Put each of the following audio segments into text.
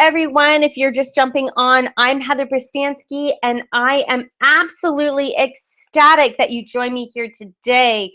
everyone. If you're just jumping on, I'm Heather Bristansky, and I am absolutely ecstatic that you join me here today.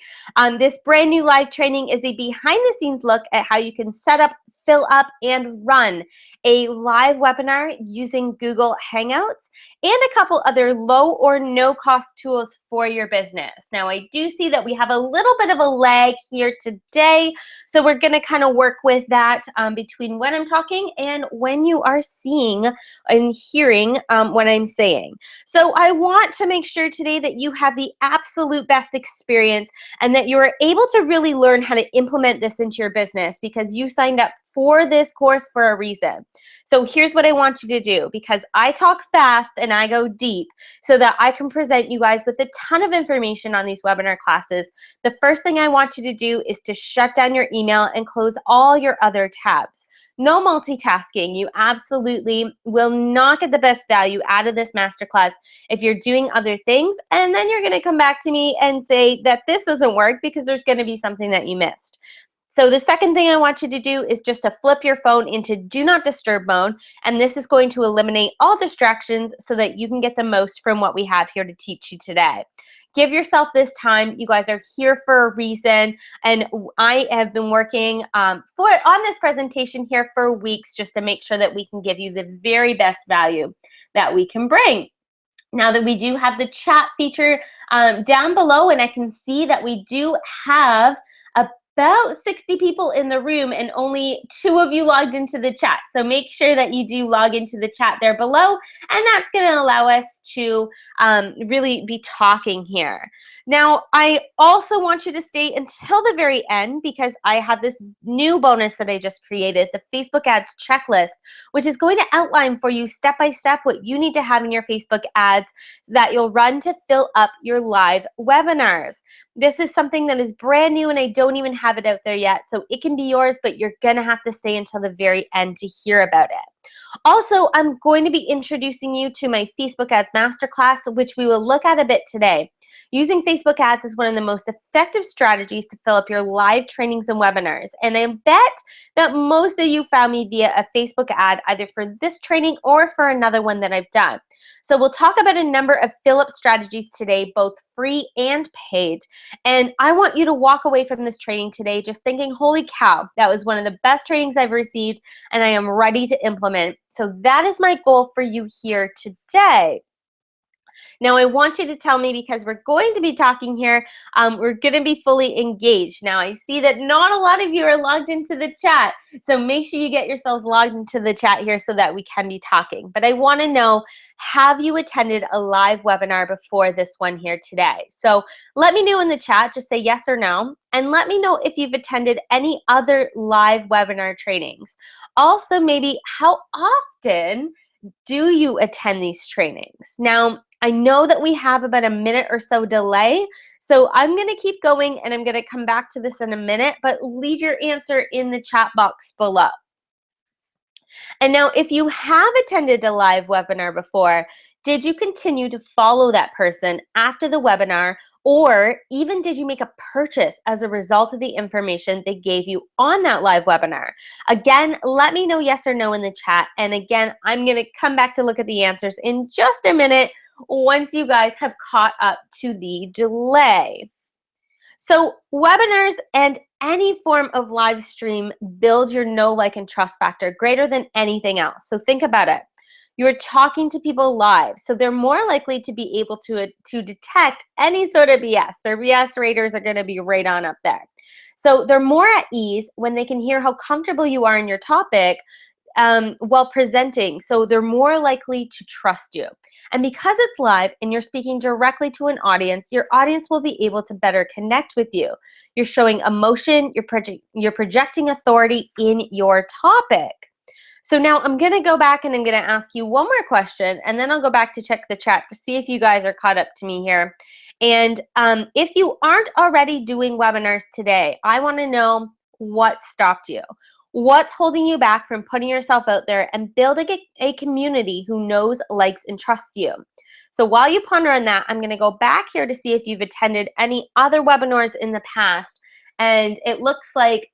This brand new live training is a behind-the-scenes look at how you can set up, fill up, and run a live webinar using Google Hangouts and a couple other low or no cost tools for your business. Now, I do see that we have a little bit of a lag here today, so we're going to kind of work with that between when I'm talking and when you are seeing and hearing what I'm saying. So I want to make sure today that you have the absolute best experience and that you are able to really learn how to implement this into your business, because you signed up for this course for a reason. So here's what I want you to do, because I talk fast and I go deep so that I can present you guys with a ton of information on these webinar classes. The first thing I want you to do is to shut down your email and close all your other tabs. No multitasking. You absolutely will not get the best value out of this masterclass if you're doing other things, and then you're going to come back to me and say that this doesn't work because there's going to be something that you missed. So the second thing I want you to do is just to flip your phone into do not disturb mode, and this is going to eliminate all distractions so that you can get the most from what we have here to teach you today. Give yourself this time. You guys are here for a reason, and I have been working on this presentation here for weeks just to make sure that we can give you the very best value that we can bring. Now that we do have the chat feature down below, and I can see that we do have about 60 people in the room and only 2 of you logged into the chat. So make sure that you do log into the chat there below, and that's going to allow us to really be talking here. Now, I also want you to stay until the very end, because I have this new bonus that I just created, the Facebook ads checklist, which is going to outline for you step by step what you need to have in your Facebook ads that you'll run to fill up your live webinars. This is something that is brand new and I don't even have it out there yet, so it can be yours, but you're gonna have to stay until the very end to hear about it. Also, I'm going to be introducing you to my Facebook Ads Masterclass, which we will look at a bit today. Using Facebook ads is one of the most effective strategies to fill up your live trainings and webinars. And I bet that most of you found me via a Facebook ad, either for this training or for another one that I've done. So we'll talk about a number of fill-up strategies today, both free and paid. And I want you to walk away from this training today just thinking, holy cow, that was one of the best trainings I've received, and I am ready to implement. So that is my goal for you here today. Now, I want you to tell me, because we're going to be talking here, we're going to be fully engaged. Now, I see that not a lot of you are logged into the chat, so make sure you get yourselves logged into the chat here so that we can be talking. But I want to know, have you attended a live webinar before this one here today? So let me know in the chat, just say yes or no, and let me know if you've attended any other live webinar trainings. Also, maybe how often do you attend these trainings? Now, I know that we have about a minute or so delay, so I'm going to keep going and I'm going to come back to this in a minute, but leave your answer in the chat box below. And now, if you have attended a live webinar before, did you continue to follow that person after the webinar, or even did you make a purchase as a result of the information they gave you on that live webinar? Again, let me know yes or no in the chat. And again, I'm going to come back to look at the answers in just a minute once you guys have caught up to the delay. So webinars and any form of live stream build your know, like, and trust factor greater than anything else. So think about it. You're talking to people live, so they're more likely to be able to detect any sort of BS. Their BS raters are going to be right on up there. So they're more at ease when they can hear how comfortable you are in your topic while presenting, so they're more likely to trust you. And because it's live and you're speaking directly to an audience, your audience will be able to better connect with you. You're showing emotion, you're projecting authority in your topic. So now I'm going to go back and I'm going to ask you one more question, and then I'll go back to check the chat to see if you guys are caught up to me here. And if you aren't already doing webinars today, I want to know what stopped you. What's holding you back from putting yourself out there and building a community who knows, likes, and trusts you? So while you ponder on that, I'm going to go back here to see if you've attended any other webinars in the past. And it looks like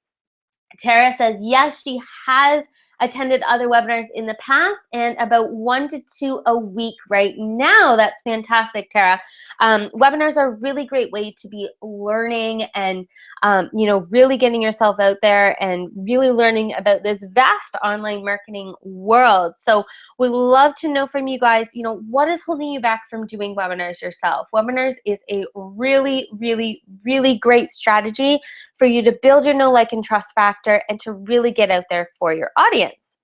Tara says, yes, she has attended other webinars in the past, and about 1 to 2 a week right now. That's fantastic, Tara. Webinars are a really great way to be learning and really getting yourself out there and really learning about this vast online marketing world. So we'd love to know from you guys, what is holding you back from doing webinars yourself? Webinars is a really, really, really great strategy for you to build your know, like, and trust factor and to really get out there for your audience.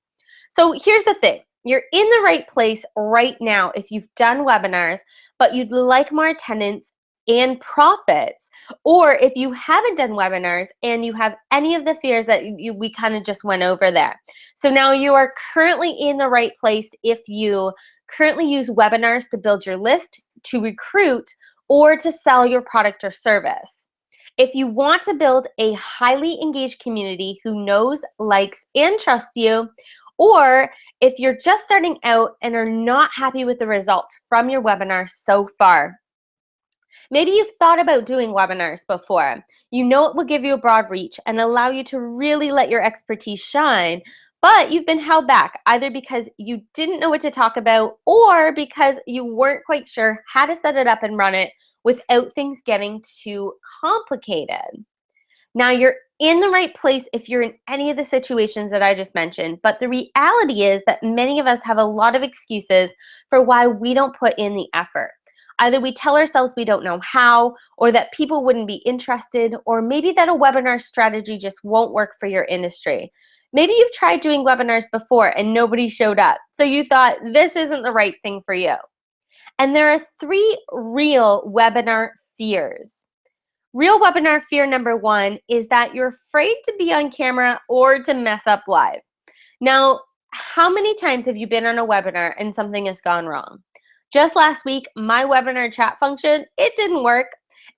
So here's the thing. You're in the right place right now if you've done webinars, but you'd like more attendance and profits, or if you haven't done webinars and you have any of the fears that we kind of just went over there. So now you are currently in the right place if you currently use webinars to build your list, to recruit, or to sell your product or service. If you want to build a highly engaged community who knows, likes, and trusts you, or if you're just starting out and are not happy with the results from your webinar so far. Maybe you've thought about doing webinars before. You know it will give you a broad reach and allow you to really let your expertise shine, but you've been held back either because you didn't know what to talk about or because you weren't quite sure how to set it up and run it without things getting too complicated. Now, you're in the right place if you're in any of the situations that I just mentioned, but the reality is that many of us have a lot of excuses for why we don't put in the effort. Either we tell ourselves we don't know how, or that people wouldn't be interested, or maybe that a webinar strategy just won't work for your industry. Maybe you've tried doing webinars before and nobody showed up, so you thought this isn't the right thing for you. And there are 3 real webinar fears. Real webinar fear number 1 is that you're afraid to be on camera or to mess up live. Now, how many times have you been on a webinar and something has gone wrong? Just last week, my webinar chat function, it didn't work,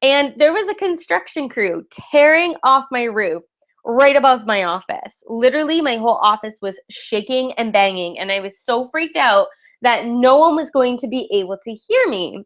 and there was a construction crew tearing off my roof right above my office. Literally, my whole office was shaking and banging, and I was so freaked out that no one was going to be able to hear me.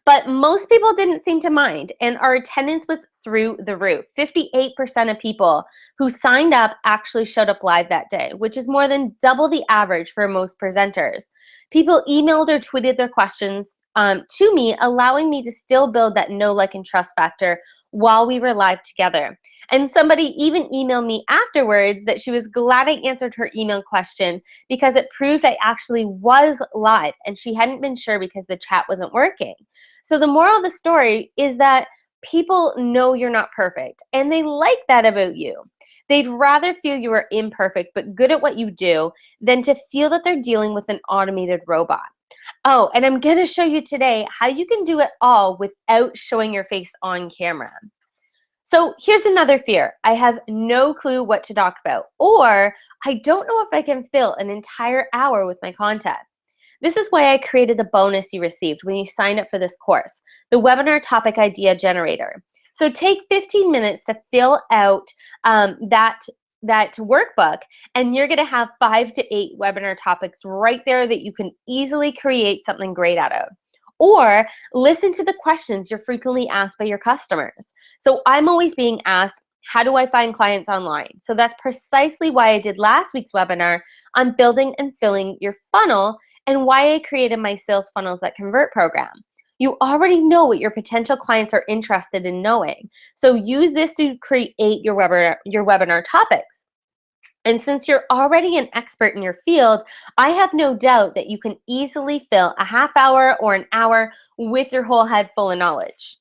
But most people didn't seem to mind, and our attendance was through the roof. 58% of people who signed up actually showed up live that day, which is more than double the average for most presenters. People emailed or tweeted their questions to me, allowing me to still build that know, like, and trust factor while we were live together. And somebody even emailed me afterwards that she was glad I answered her email question because it proved I actually was live and she hadn't been sure because the chat wasn't working. So the moral of the story is that people know you're not perfect, and they like that about you. They'd rather feel you are imperfect but good at what you do than to feel that they're dealing with an automated robot. Oh, and I'm going to show you today how you can do it all without showing your face on camera. So here's another fear. I have no clue what to talk about, or I don't know if I can fill an entire hour with my content. This is why I created the bonus you received when you signed up for this course, the Webinar Topic Idea Generator. So take 15 minutes to fill out that workbook, and you're going to have 5 to 8 webinar topics right there that you can easily create something great out of. Or listen to the questions you're frequently asked by your customers. So I'm always being asked, how do I find clients online? So that's precisely why I did last week's webinar on building and filling your funnel and why I created my Sales Funnels That Convert program. You already know what your potential clients are interested in knowing. So use this to create your webinar topics. And since you're already an expert in your field, I have no doubt that you can easily fill a half hour or an hour with your whole head full of knowledge.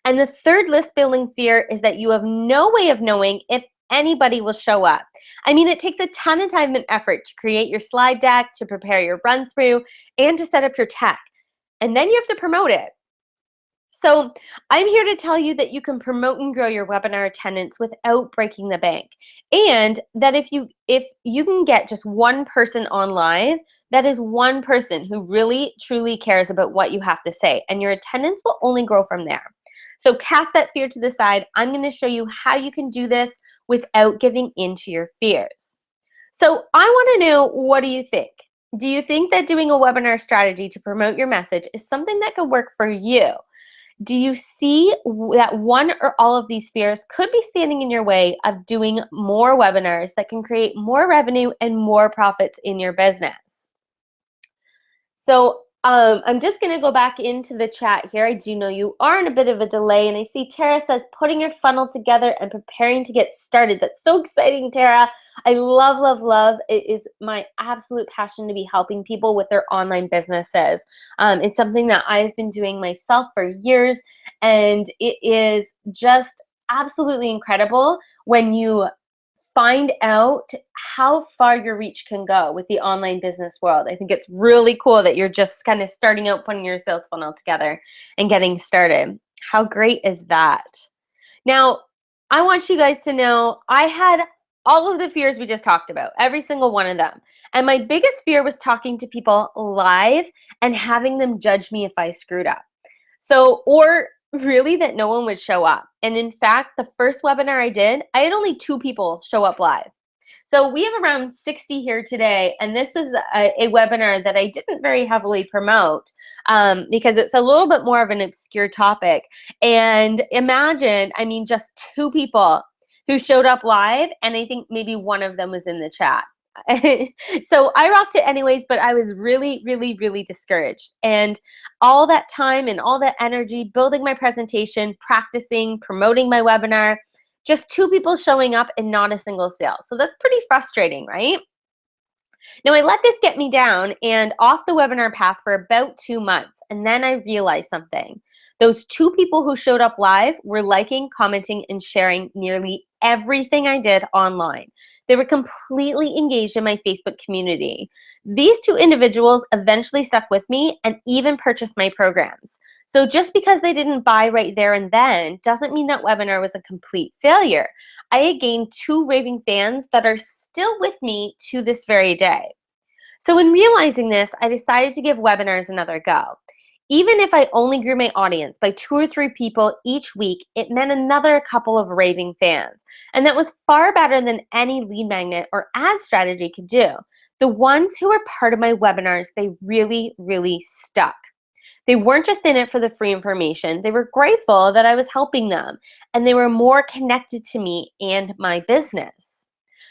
And the third list building fear is that you have no way of knowing if anybody will show up. I mean, it takes a ton of time and effort to create your slide deck, to prepare your run through, and to set up your tech. And then you have to promote it. So I'm here to tell you that you can promote and grow your webinar attendance without breaking the bank. And that if you can get just one person on live, that is one person who really truly cares about what you have to say, and your attendance will only grow from there. So cast that fear to the side. I'm going to show you how you can do this without giving in to your fears. So I want to know, what do you think? Do you think that doing a webinar strategy to promote your message is something that could work for you? Do you see that one or all of these fears could be standing in your way of doing more webinars that can create more revenue and more profits in your business? So I'm just going to go back into the chat here. I do know you are in a bit of a delay, and I see Tara says putting your funnel together and preparing to get started. That's so exciting, Tara. I love, love, love. It is my absolute passion to be helping people with their online businesses. It's something that I've been doing myself for years, and it is just absolutely incredible when you find out how far your reach can go with the online business world. I think it's really cool that you're just kind of starting out putting your sales funnel together and getting started. How great is that? Now, I want you guys to know I had all of the fears we just talked about, every single one of them. And my biggest fear was talking to people live and having them judge me if I screwed up. So, or really that no one would show up. And in fact, the first webinar I did, I had only 2 people show up live. So we have around 60 here today, and this is a webinar that I didn't very heavily promote because it's a little bit more of an obscure topic. And imagine, I mean, just 2 people who showed up live, and I think maybe one of them was in the chat. So I rocked it anyways, but I was really, really, really discouraged. And all that time and all that energy building my presentation, practicing, promoting my webinar, just 2 people showing up and not a single sale. So that's pretty frustrating, right? Now, I let this get me down and off the webinar path for about 2 months, and then I realized something. Those 2 people who showed up live were liking, commenting, and sharing nearly everything I did online. They were completely engaged in my Facebook community. These 2 individuals eventually stuck with me and even purchased my programs. So just because they didn't buy right there and then doesn't mean that webinar was a complete failure. I had gained 2 raving fans that are still with me to this very day. So in realizing this, I decided to give webinars another go. Even if I only grew my audience by 2 or 3 people each week, it meant another couple of raving fans. And that was far better than any lead magnet or ad strategy could do. The ones who were part of my webinars, they really, really stuck. They weren't just in it for the free information. They were grateful that I was helping them, and they were more connected to me and my business.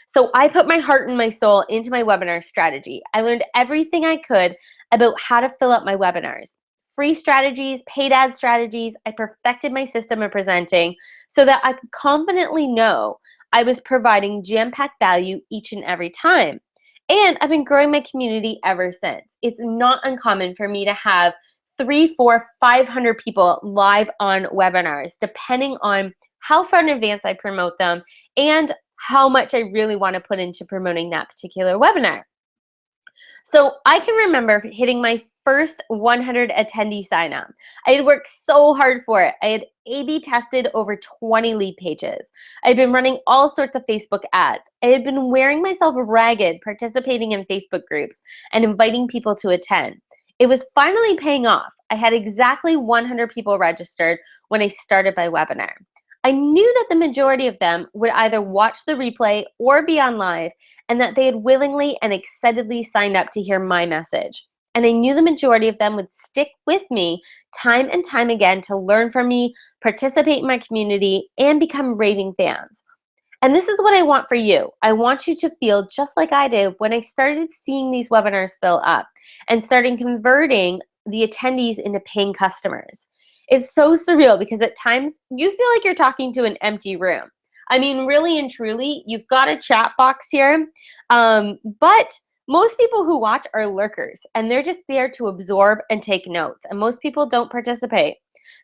So I put my heart and my soul into my webinar strategy. I learned everything I could about how to fill up my webinars. Free strategies, paid ad strategies. I perfected my system of presenting so that I could confidently know I was providing jam-packed value each and every time. And I've been growing my community ever since. It's not uncommon for me to have 300, 400, 500 people live on webinars, depending on how far in advance I promote them and how much I really want to put into promoting that particular webinar. So I can remember hitting my first 100 attendee sign up. I had worked so hard for it. I had A/B tested over 20 lead pages. I had been running all sorts of Facebook ads. I had been wearing myself ragged, participating in Facebook groups and inviting people to attend. It was finally paying off. I had exactly 100 people registered when I started my webinar. I knew that the majority of them would either watch the replay or be on live, and that they had willingly and excitedly signed up to hear my message. And I knew the majority of them would stick with me time and time again to learn from me, participate in my community, and become raving fans. And this is what I want for you. I want you to feel just like I did when I started seeing these webinars fill up and starting converting the attendees into paying customers. It's so surreal because at times you feel like you're talking to an empty room. I mean, really and truly, you've got a chat box here, but most people who watch are lurkers, and they're just there to absorb and take notes, and most people don't participate.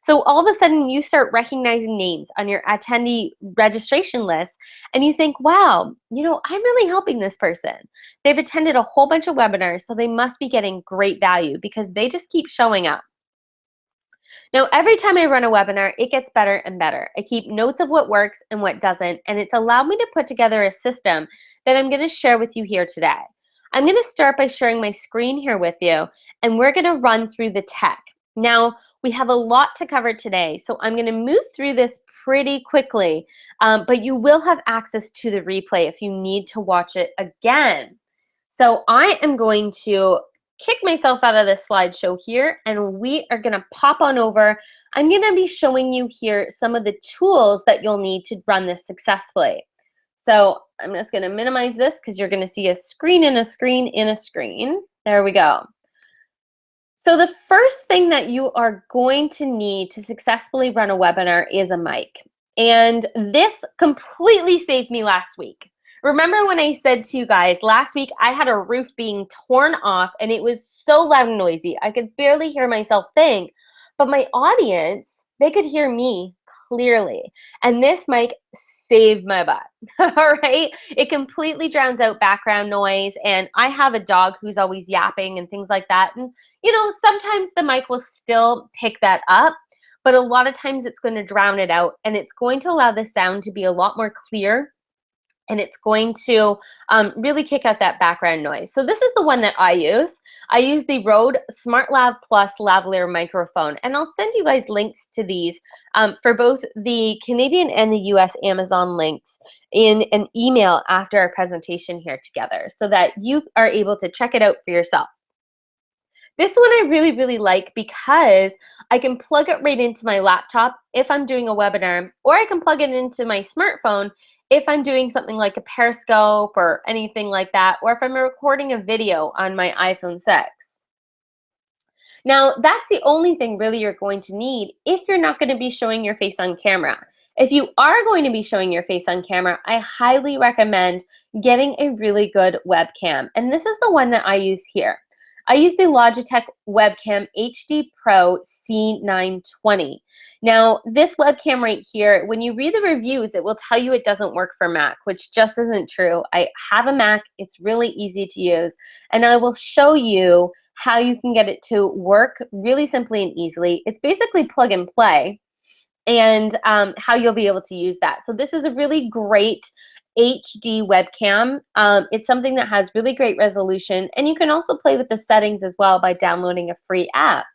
So all of a sudden, you start recognizing names on your attendee registration list, and you think, wow, I'm really helping this person. They've attended a whole bunch of webinars, so they must be getting great value because they just keep showing up. Now, every time I run a webinar, it gets better and better. I keep notes of what works and what doesn't, and it's allowed me to put together a system that I'm going to share with you here today. I'm going to start by sharing my screen here with you, and we're going to run through the tech. Now, we have a lot to cover today, so I'm going to move through this pretty quickly, but you will have access to the replay if you need to watch it again. So I am going to kick myself out of this slideshow here, and we are gonna pop on over. I'm gonna be showing you here some of the tools that you'll need to run this successfully. So I'm just gonna minimize this because you're gonna see a screen in a screen in a screen. There we go. So the first thing that you are going to need to successfully run a webinar is a mic. And this completely saved me last week. Remember when I said to you guys, last week I had a roof being torn off and it was so loud and noisy. I could barely hear myself think, but my audience, they could hear me clearly. And this mic saved my butt, all right? It completely drowns out background noise, and I have a dog who's always yapping and things like that. And you know, sometimes the mic will still pick that up, but a lot of times it's going to drown it out, and it's going to allow the sound to be a lot more clear, and it's going to really kick out that background noise. So this is the one that I use. I use the Rode SmartLav Plus lavalier microphone, and I'll send you guys links to these for both the Canadian and the US Amazon links in an email after our presentation here together so that you are able to check it out for yourself. This one I really, really like because I can plug it right into my laptop if I'm doing a webinar, or I can plug it into my smartphone if I'm doing something like a Periscope or anything like that, or if I'm recording a video on my iPhone 6. Now, that's the only thing really you're going to need if you're not going to be showing your face on camera. If you are going to be showing your face on camera, I highly recommend getting a really good webcam. And this is the one that I use here. I use the Logitech Webcam HD Pro C920. Now, this webcam right here, when you read the reviews, it will tell you it doesn't work for Mac, which just isn't true. I have a Mac, it's really easy to use, and I will show you how you can get it to work really simply and easily. It's basically plug and play, and how you'll be able to use that. So this is a really great HD webcam. It's something that has really great resolution, and you can also play with the settings as well by downloading a free app.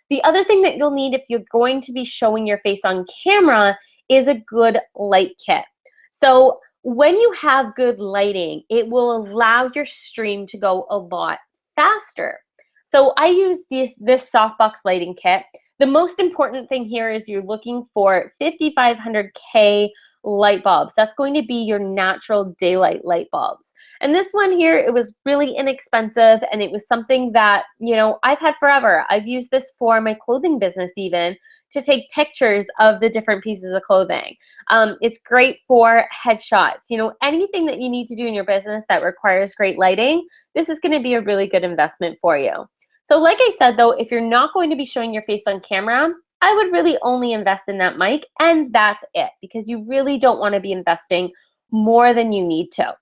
The other thing that you'll need if you're going to be showing your face on camera is a good light kit. So when you have good lighting, it will allow your stream to go a lot faster. So I use this softbox lighting kit. The most important thing here is you're looking for 5500K light bulbs. That's going to be your natural daylight light bulbs. And this one here, it was really inexpensive, and it was something that, you know, I've had forever. I've used this for my clothing business even, to take pictures of the different pieces of clothing. It's great for headshots. You know, anything that you need to do in your business that requires great lighting, this is going to be a really good investment for you. So like I said, though, if you're not going to be showing your face on camera, I would really only invest in that mic, and that's it, because you really don't want to be investing more than you need to.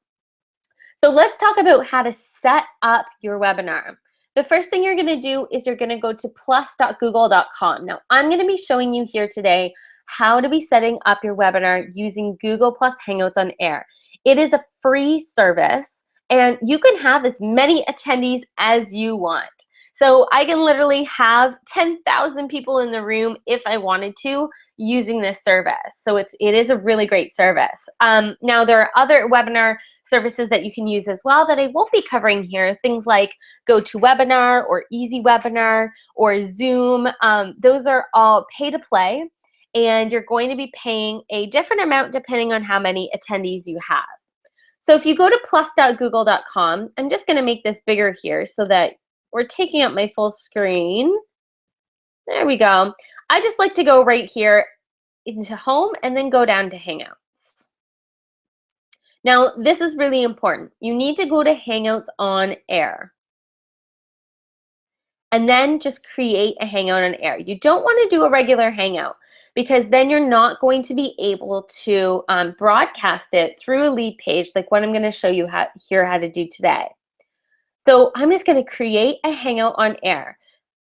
So let's talk about how to set up your webinar. The first thing you're going to do is you're going to go to plus.google.com. Now, I'm going to be showing you here today how to be setting up your webinar using Google Plus Hangouts on Air. It is a free service, and you can have as many attendees as you want. So I can literally have 10,000 people in the room if I wanted to using this service. So it is a really great service. Now there are other webinar services that you can use as well that I won't be covering here. Things like GoToWebinar or EasyWebinar or Zoom. Those are all pay to play, and you're going to be paying a different amount depending on how many attendees you have. So if you go to plus.google.com, I'm just going to make this bigger here so that we're taking up my full screen. There we go. I just like to go right here into home and then go down to Hangouts. Now, this is really important. You need to go to Hangouts on Air, and then just create a Hangout on Air. You don't want to do a regular Hangout, because then you're not going to be able to broadcast it through a lead page like what I'm going to show you how to do today. So I'm just going to create a Hangout on Air.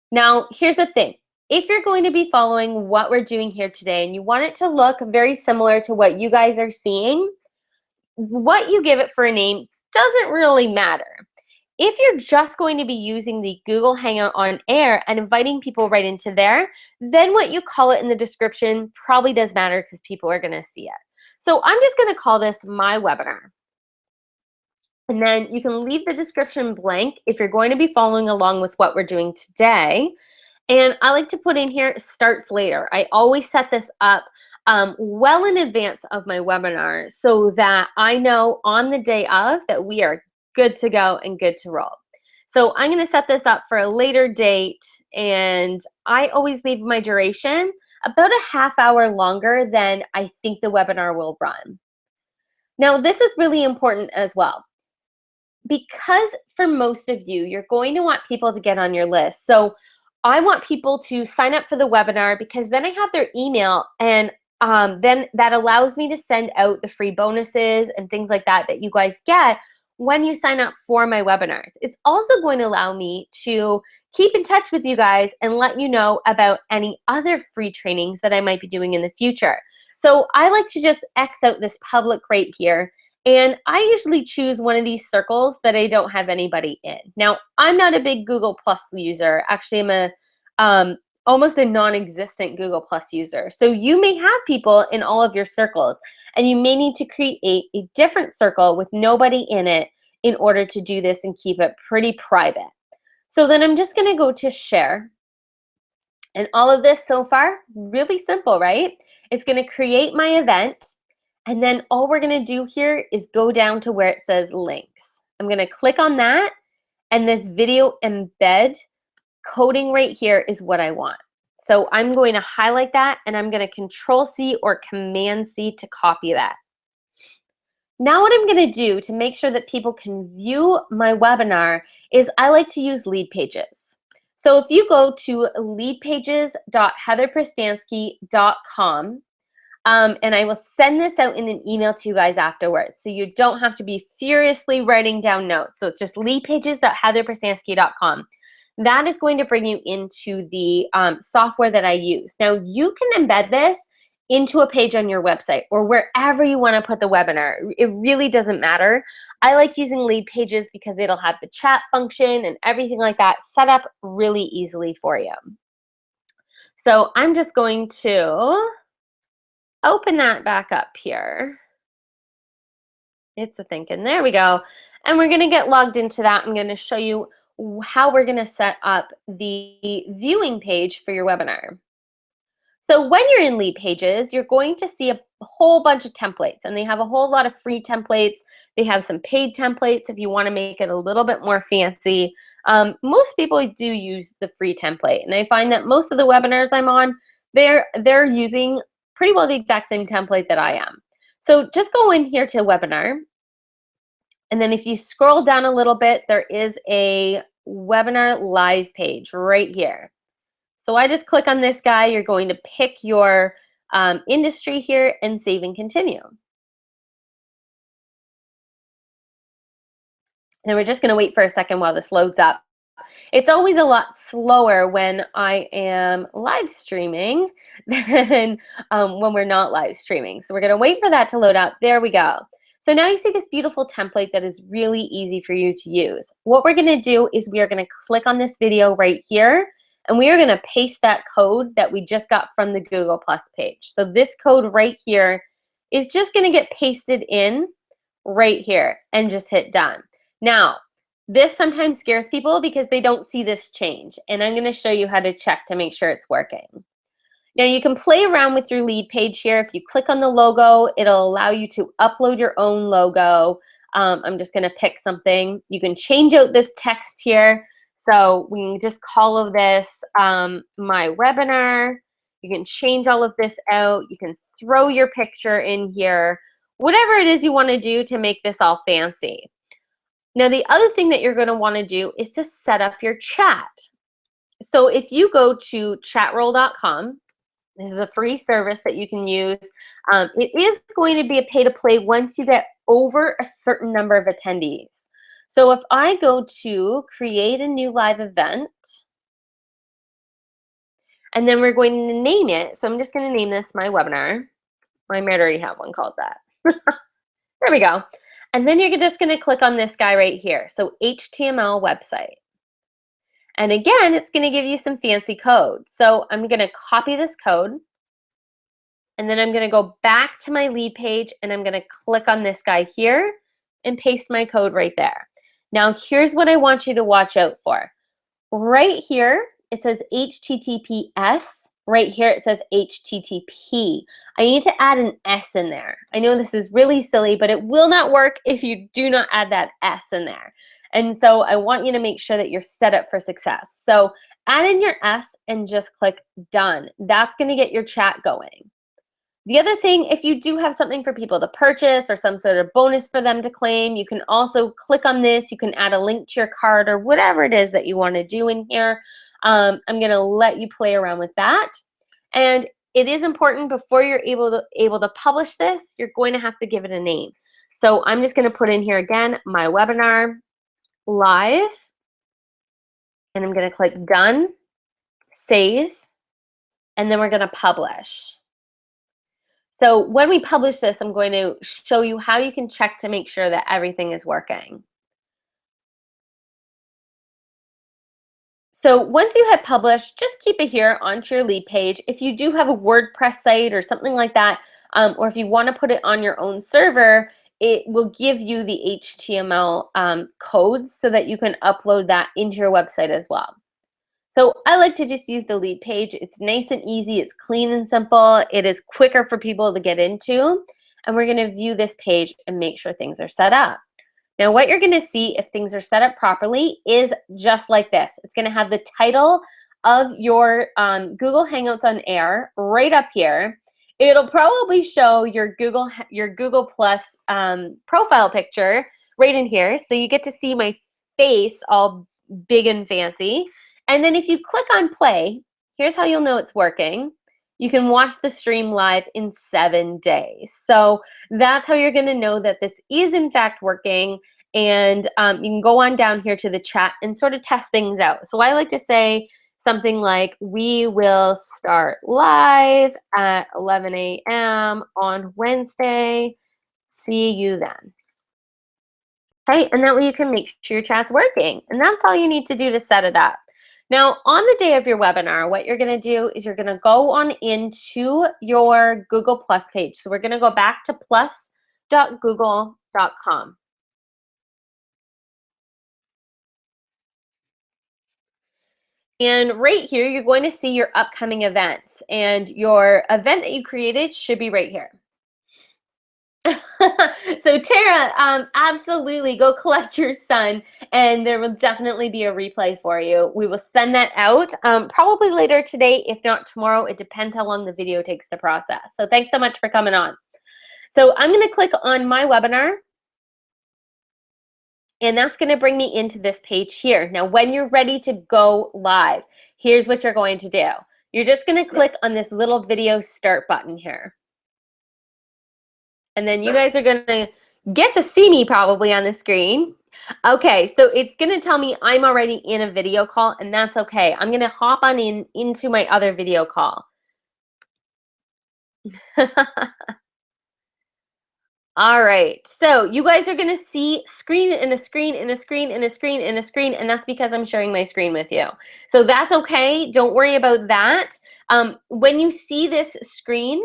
Now, here's the thing. If you're going to be following what we're doing here today and you want it to look very similar to what you guys are seeing, what you give it for a name doesn't really matter. If you're just going to be using the Google Hangout on Air and inviting people right into there, then what you call it in the description probably does matter, because people are going to see it. So I'm just going to call this My Webinar. And then you can leave the description blank if you're going to be following along with what we're doing today. And I like to put in here starts later. I always set this up well in advance of my webinar so that I know on the day of that we are good to go and good to roll. So I'm going to set this up for a later date, and I always leave my duration about a half hour longer than I think the webinar will run. Now, this is really important as well, because for most of you, you're going to want people to get on your list. So I want people to sign up for the webinar because then I have their email, and then that allows me to send out the free bonuses and things like that that you guys get when you sign up for my webinars. It's also going to allow me to keep in touch with you guys and let you know about any other free trainings that I might be doing in the future. So I like to just X out this public right here, and I usually choose one of these circles that I don't have anybody in. Now, I'm not a big Google Plus user. Actually, I'm almost a non-existent Google Plus user. So you may have people in all of your circles, and you may need to create a different circle with nobody in it in order to do this and keep it pretty private. So then I'm just going to go to share. And all of this so far, really simple, right? It's going to create my event. And then all we're going to do here is go down to where it says links. I'm going to click on that, and this video embed coding right here is what I want. So I'm going to highlight that, and I'm going to Control-C or Command-C to copy that. Now what I'm going to do to make sure that people can view my webinar is I like to use lead pages. So if you go to leadpages.heatherpristansky.com, and I will send this out in an email to you guys afterwards, so you don't have to be furiously writing down notes. So it's just leadpages.heatherpristansky.com. That is going to bring you into the software that I use. Now you can embed this into a page on your website or wherever you want to put the webinar. It really doesn't matter. I like using lead pages because it'll have the chat function and everything like that set up really easily for you. So I'm just going to open that back up here. It's a thinking. There we go. And we're going to get logged into that. I'm going to show you how we're going to set up the viewing page for your webinar. So when you're in Lead Pages, you're going to see a whole bunch of templates, and they have a whole lot of free templates. They have some paid templates if you want to make it a little bit more fancy. Most people do use the free template, and I find that most of the webinars I'm on, they're using pretty well the exact same template that I am. So just go in here to Webinar, and then if you scroll down a little bit, there is a Webinar Live page right here. So I just click on this guy. You're going to pick your industry here and save and continue. And we're just going to wait for a second while this loads up. It's always a lot slower when I am live streaming than when we're not live streaming. So we're going to wait for that to load up. There we go. So now you see this beautiful template that is really easy for you to use. What we're going to do is we are going to click on this video right here, and we are going to paste that code that we just got from the Google Plus page. So this code right here is just going to get pasted in right here and just hit done. Now, this sometimes scares people because they don't see this change, and I'm going to show you how to check to make sure it's working. Now you can play around with your lead page here. If you click on the logo, it'll allow you to upload your own logo. I'm just going to pick something. You can change out this text here. So we can just call this my webinar. You can change all of this out. You can throw your picture in here. Whatever it is you want to do to make this all fancy. Now the other thing that you're going to want to do is to set up your chat. So if you go to chatroll.com, this is a free service that you can use. It is going to be a pay-to-play once you get over a certain number of attendees. So if I go to create a new live event, and then we're going to name it. So I'm just going to name this my webinar. I might already have one called that. There we go. And then you're just going to click on this guy right here. So HTML website. And again, it's going to give you some fancy code. So I'm going to copy this code, and then I'm going to go back to my lead page, and I'm going to click on this guy here and paste my code right there. Now, here's what I want you to watch out for. Right here, it says HTTPS. Right here, it says HTTP. I need to add an S in there. I know this is really silly, but it will not work if you do not add that S in there. And so I want you to make sure that you're set up for success. So add in your S and just click done. That's going to get your chat going. The other thing, if you do have something for people to purchase or some sort of bonus for them to claim, you can also click on this. You can add a link to your card or whatever it is that you want to do in here. I'm going to let you play around with that. And it is important before you're able to publish this, you're going to have to give it a name. So I'm just going to put in here again, my webinar live, and I'm going to click done, save, and then we're going to publish. So when we publish this, I'm going to show you how you can check to make sure that everything is working. So once you hit publish, just keep it here onto your lead page. If you do have a WordPress site or something like that, or if you want to put it on your own server, it will give you the HTML codes so that you can upload that into your website as well. So I like to just use the lead page. It's nice and easy. It's clean and simple. It is quicker for people to get into. And we're going to view this page and make sure things are set up. Now, what you're going to see if things are set up properly is just like this. It's going to have the title of your Google Hangouts on Air right up here. It'll probably show your Google Plus profile picture right in here. So you get to see my face all big and fancy. And then if you click on play, here's how you'll know it's working. You can watch the stream live in 7 days. So that's how you're going to know that this is in fact working. And you can go on down here to the chat and sort of test things out. So I like to say something like, we will start live at 11 a.m. on Wednesday. See you then. Okay, and that way you can make sure your chat's working. And that's all you need to do to set it up. Now, on the day of your webinar, what you're going to do is you're going to go on into your Google Plus page. So we're going to go back to plus.google.com. And right here, you're going to see your upcoming events. And your event that you created should be right here. So Tara, absolutely go collect your son, and there will definitely be a replay for you. We will send that out probably later today, if not tomorrow. It depends how long the video takes to process. So thanks so much for coming on. So I'm going to click on my webinar, and that's going to bring me into this page here. Now, when you're ready to go live, here's what you're going to do. You're just going to click on this little video start button here. And then you guys are going to get to see me probably on the screen. Okay, so it's going to tell me I'm already in a video call, and that's okay. I'm going to hop on into my other video call. All right, so you guys are going to see screen and a screen and a screen and a screen and a screen, and that's because I'm sharing my screen with you. So that's okay. Don't worry about that. When you see this screen,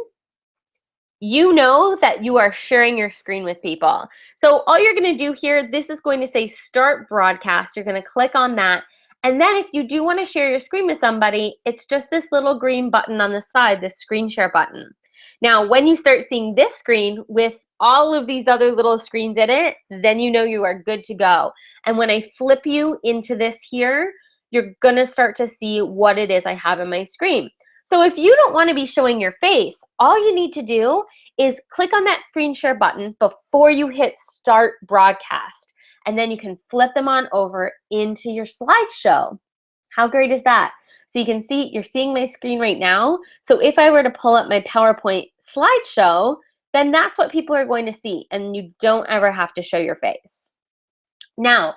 you know that you are sharing your screen with people. So all you're going to do here, this is going to say start broadcast. You're going to click on that. And then if you do want to share your screen with somebody, it's just this little green button on the side, this screen share button. Now, when you start seeing this screen with all of these other little screens in it, then you know you are good to go. And when I flip you into this here, you're going to start to see what it is I have in my screen. So if you don't want to be showing your face, all you need to do is click on that screen share button before you hit start broadcast. And then you can flip them on over into your slideshow. How great is that? So you can see, you're seeing my screen right now. So if I were to pull up my PowerPoint slideshow, then that's what people are going to see. And you don't ever have to show your face. Now,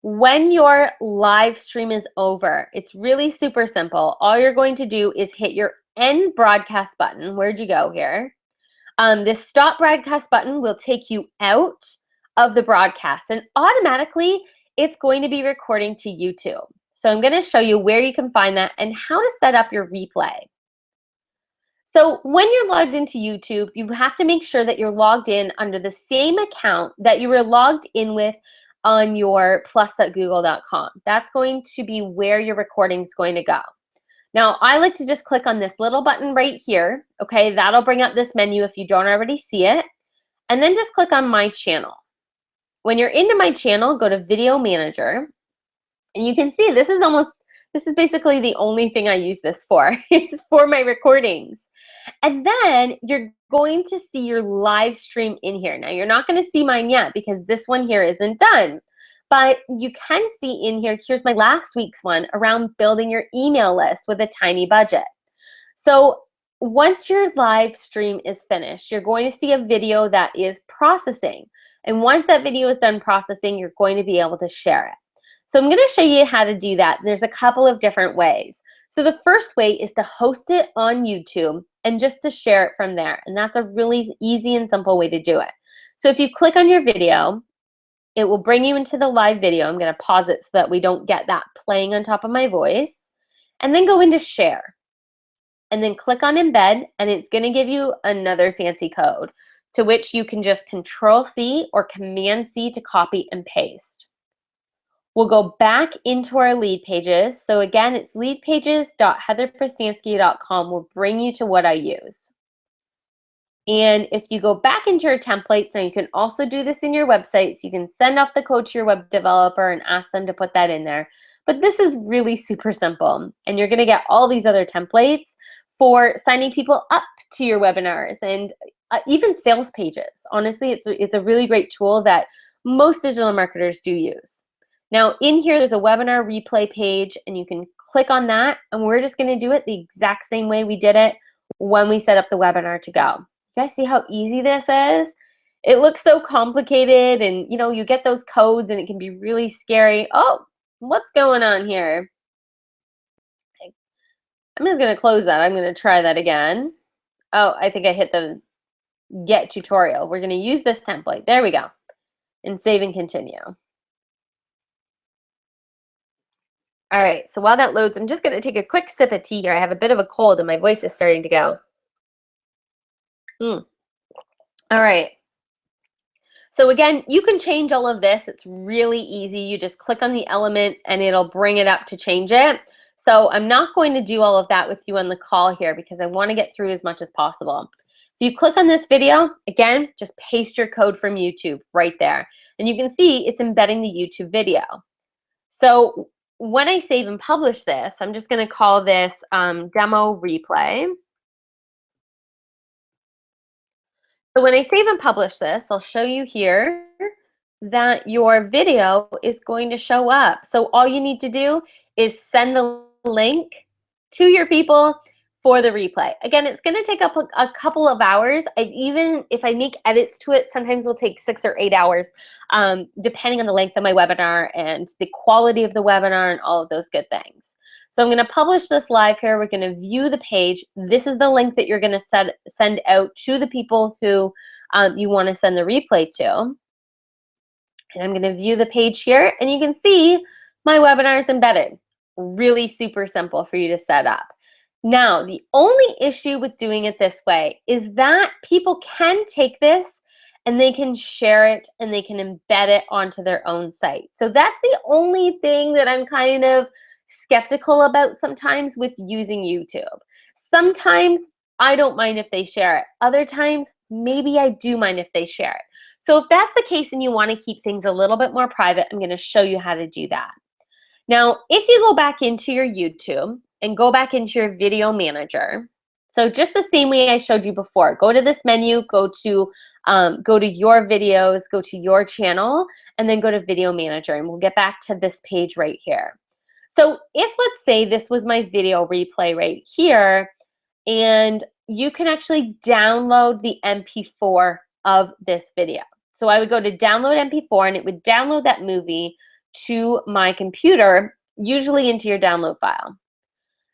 when your live stream is over, it's really super simple. All you're going to do is hit your end broadcast button. Where'd you go here? This stop broadcast button will take you out of the broadcast, and automatically it's going to be recording to YouTube. So I'm going to show you where you can find that and how to set up your replay. So when you're logged into YouTube, you have to make sure that you're logged in under the same account that you were logged in with on your plus.google.com. That's going to be where your recording is going to go. Now, I like to just click on this little button right here. Okay, that'll bring up this menu if you don't already see it. And then just click on My Channel. When you're into My Channel, go to Video Manager. And you can see this is basically the only thing I use this for, is for my recordings. And then you're going to see your live stream in here. Now, you're not going to see mine yet because this one here isn't done. But you can see in here, here's my last week's one around building your email list with a tiny budget. So once your live stream is finished, you're going to see a video that is processing. And once that video is done processing, you're going to be able to share it. So I'm going to show you how to do that. There's a couple of different ways. So the first way is to host it on YouTube and just to share it from there. And that's a really easy and simple way to do it. So if you click on your video, it will bring you into the live video. I'm going to pause it so that we don't get that playing on top of my voice. And then go into share. And then click on embed, and it's going to give you another fancy code to which you can just Control-C or Command-C to copy and paste. We'll go back into our lead pages. So again, it's leadpages.heatherprestansky.com will bring you to what I use. And if you go back into your templates, now you can also do this in your websites. You can send off the code to your web developer and ask them to put that in there. But this is really super simple. And you're going to get all these other templates for signing people up to your webinars and even sales pages. Honestly, it's a really great tool that most digital marketers do use. Now in here, there's a webinar replay page, and you can click on that, and we're just going to do it the exact same way we did it when we set up the webinar to go. You guys see how easy this is? It looks so complicated, and you get those codes and it can be really scary. Oh, what's going on here? Okay. I'm just going to close that. I'm going to try that again. Oh, I think I hit the get tutorial. We're going to use this template. There we go. And save and continue. All right, so while that loads, I'm just going to take a quick sip of tea here. I have a bit of a cold and my voice is starting to go. All right. So again, you can change all of this. It's really easy. You just click on the element and it'll bring it up to change it. So I'm not going to do all of that with you on the call here because I want to get through as much as possible. If you click on this video, again, just paste your code from YouTube right there. And you can see it's embedding the YouTube video. So when I save and publish this, I'm just going to call this demo replay. So when I save and publish this, I'll show you here that your video is going to show up. So all you need to do is send the link to your people for the replay. Again, it's going to take up a couple of hours. Even if I make edits to it, sometimes will take 6 or 8 hours, depending on the length of my webinar and the quality of the webinar and all of those good things. So I'm going to publish this live here. We're going to view the page. This is the link that you're going to send out to the people who you want to send the replay to. And I'm going to view the page here, and you can see my webinar is embedded. Really super simple for you to set up. Now, the only issue with doing it this way is that people can take this and they can share it and they can embed it onto their own site. So that's the only thing that I'm kind of skeptical about sometimes with using YouTube. Sometimes I don't mind if they share it. Other times, maybe I do mind if they share it. So if that's the case and you want to keep things a little bit more private, I'm going to show you how to do that. Now, if you go back into your YouTube and go back into your video manager, so just the same way I showed you before, go to this menu, go to your videos, go to your channel, and then go to video manager, and we'll get back to this page right here. So if, let's say, this was my video replay right here, and you can actually download the MP4 of this video. So I would go to download MP4, and it would download that movie to my computer, usually into your download file.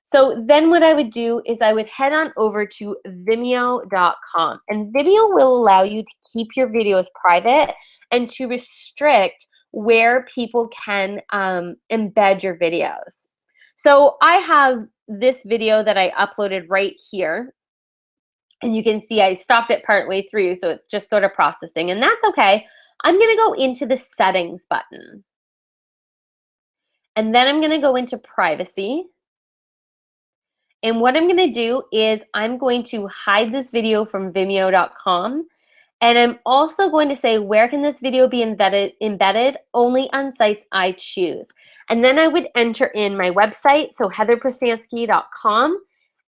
So then what I would do is I would head on over to Vimeo.com, and Vimeo will allow you to keep your videos private and to restrict where people can embed your videos. So I have this video that I uploaded right here. And you can see I stopped it partway through, so it's just sort of processing, and that's okay. I'm gonna go into the settings button. And then I'm gonna go into privacy. And what I'm gonna do is I'm going to hide this video from vimeo.com. And I'm also going to say, where can this video be embedded? Only on sites I choose. And then I would enter in my website, so heatherprestansky.com.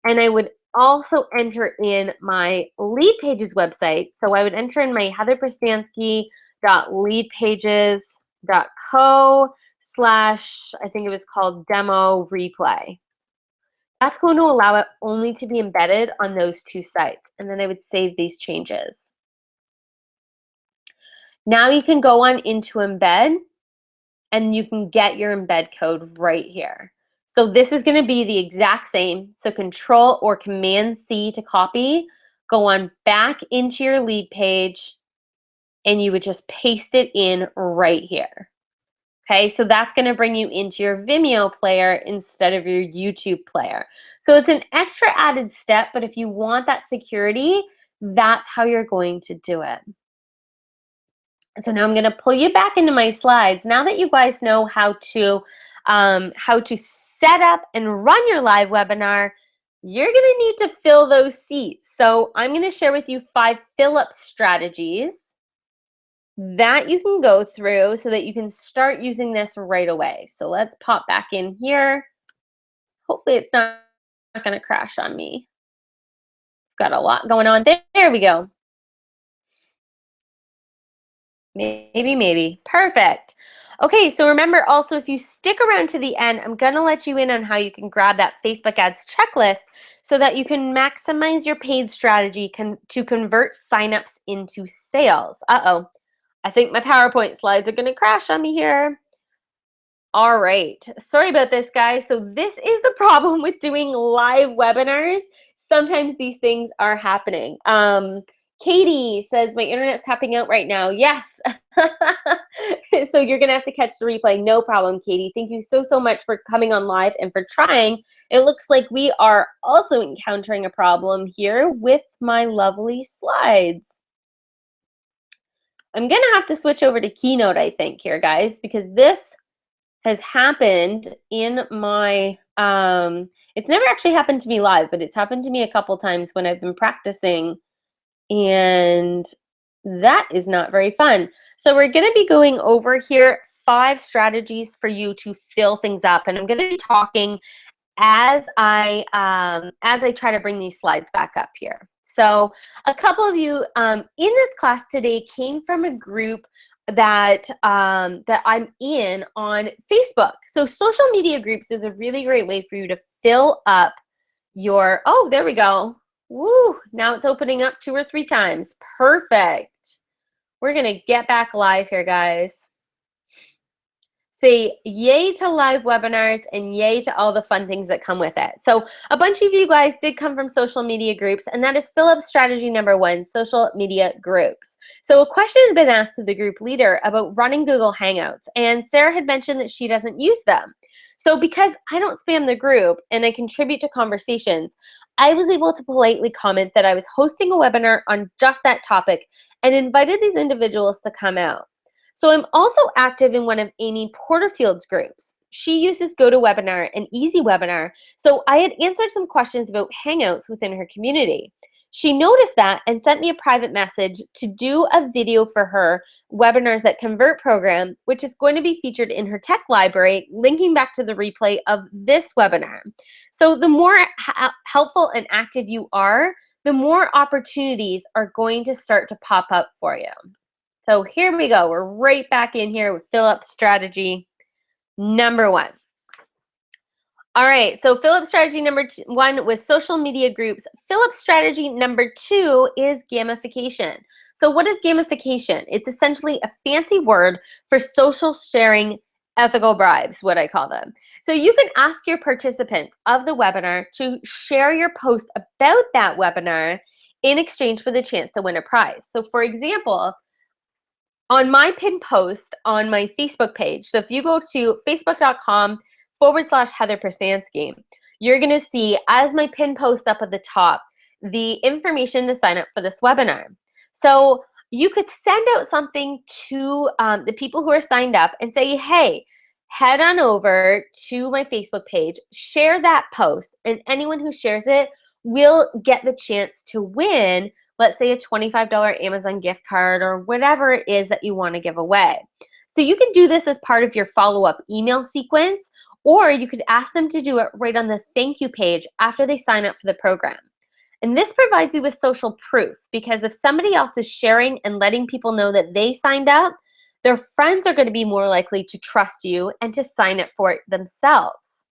And I would also enter in my lead pages website. So I would enter in my heatherprestansky.leadpages.co/ I think it was called demo replay. That's going to allow it only to be embedded on those two sites. And then I would save these changes. Now you can go on into embed and you can get your embed code right here. So this is going to be the exact same. So Control or Command C to copy, go on back into your lead page, and you would just paste it in right here. Okay, so that's going to bring you into your Vimeo player instead of your YouTube player. So it's an extra added step, but if you want that security, that's how you're going to do it. So now I'm going to pull you back into my slides. Now that you guys know how to set up and run your live webinar, you're going to need to fill those seats. So I'm going to share with you 5 fill-up strategies that you can go through so that you can start using this right away. So let's pop back in here. Hopefully it's not going to crash on me. Got a lot going on. There we go. Maybe. Perfect. Okay, so remember also, if you stick around to the end, I'm going to let you in on how you can grab that Facebook ads checklist so that you can maximize your paid strategy to convert signups into sales. Uh-oh, I think my PowerPoint slides are going to crash on me here. All right, sorry about this, guys. So this is the problem with doing live webinars. Sometimes these things are happening. Katie says, my internet's tapping out right now. Yes. So you're going to have to catch the replay. No problem, Katie. Thank you so much for coming on live and for trying. It looks like we are also encountering a problem here with my lovely slides. I'm going to have to switch over to Keynote, I think, here, guys, because this has happened in my, it's never actually happened to me live, but it's happened to me a couple times when I've been practicing, and that is not very fun. So we're going to be going over here 5 strategies for you to fill things up, and I'm going to be talking as I try to bring these slides back up here. So a couple of you in this class today came from a group that I'm in on Facebook. So social media groups is a really great way for you to fill up your, oh, there we go. Woo, now it's opening up 2 or 3 times. Perfect. We're going to get back live here, guys. Say yay to live webinars and yay to all the fun things that come with it. So a bunch of you guys did come from social media groups, and that is fill up strategy number 1, social media groups. So a question had been asked to the group leader about running Google Hangouts, and Sarah had mentioned that she doesn't use them. So because I don't spam the group and I contribute to conversations, I was able to politely comment that I was hosting a webinar on just that topic and invited these individuals to come out. So I'm also active in one of Amy Porterfield's groups. She uses GoToWebinar and EasyWebinar, so I had answered some questions about Hangouts within her community. She noticed that and sent me a private message to do a video for her Webinars That Convert program, which is going to be featured in her tech library, linking back to the replay of this webinar. So the more helpful and active you are, the more opportunities are going to start to pop up for you. So here we go. We're right back in here with fill up strategy number 1. All right, so fill up strategy number 1 with social media groups. Fill up strategy number 2 is gamification. So what is gamification? It's essentially a fancy word for social sharing ethical bribes, what I call them. So you can ask your participants of the webinar to share your post about that webinar in exchange for the chance to win a prize. So for example, on my pinned post on my Facebook page, so if you go to facebook.com/Heather Prestansky, you're going to see as my pinned post up at the top the information to sign up for this webinar. So you could send out something to the people who are signed up and say, hey, head on over to my Facebook page, share that post, and anyone who shares it will get the chance to win, let's say, a $25 Amazon gift card or whatever it is that you want to give away. So you can do this as part of your follow-up email sequence, or you could ask them to do it right on the thank you page after they sign up for the program. And this provides you with social proof, because if somebody else is sharing and letting people know that they signed up, their friends are going to be more likely to trust you and to sign up for it themselves.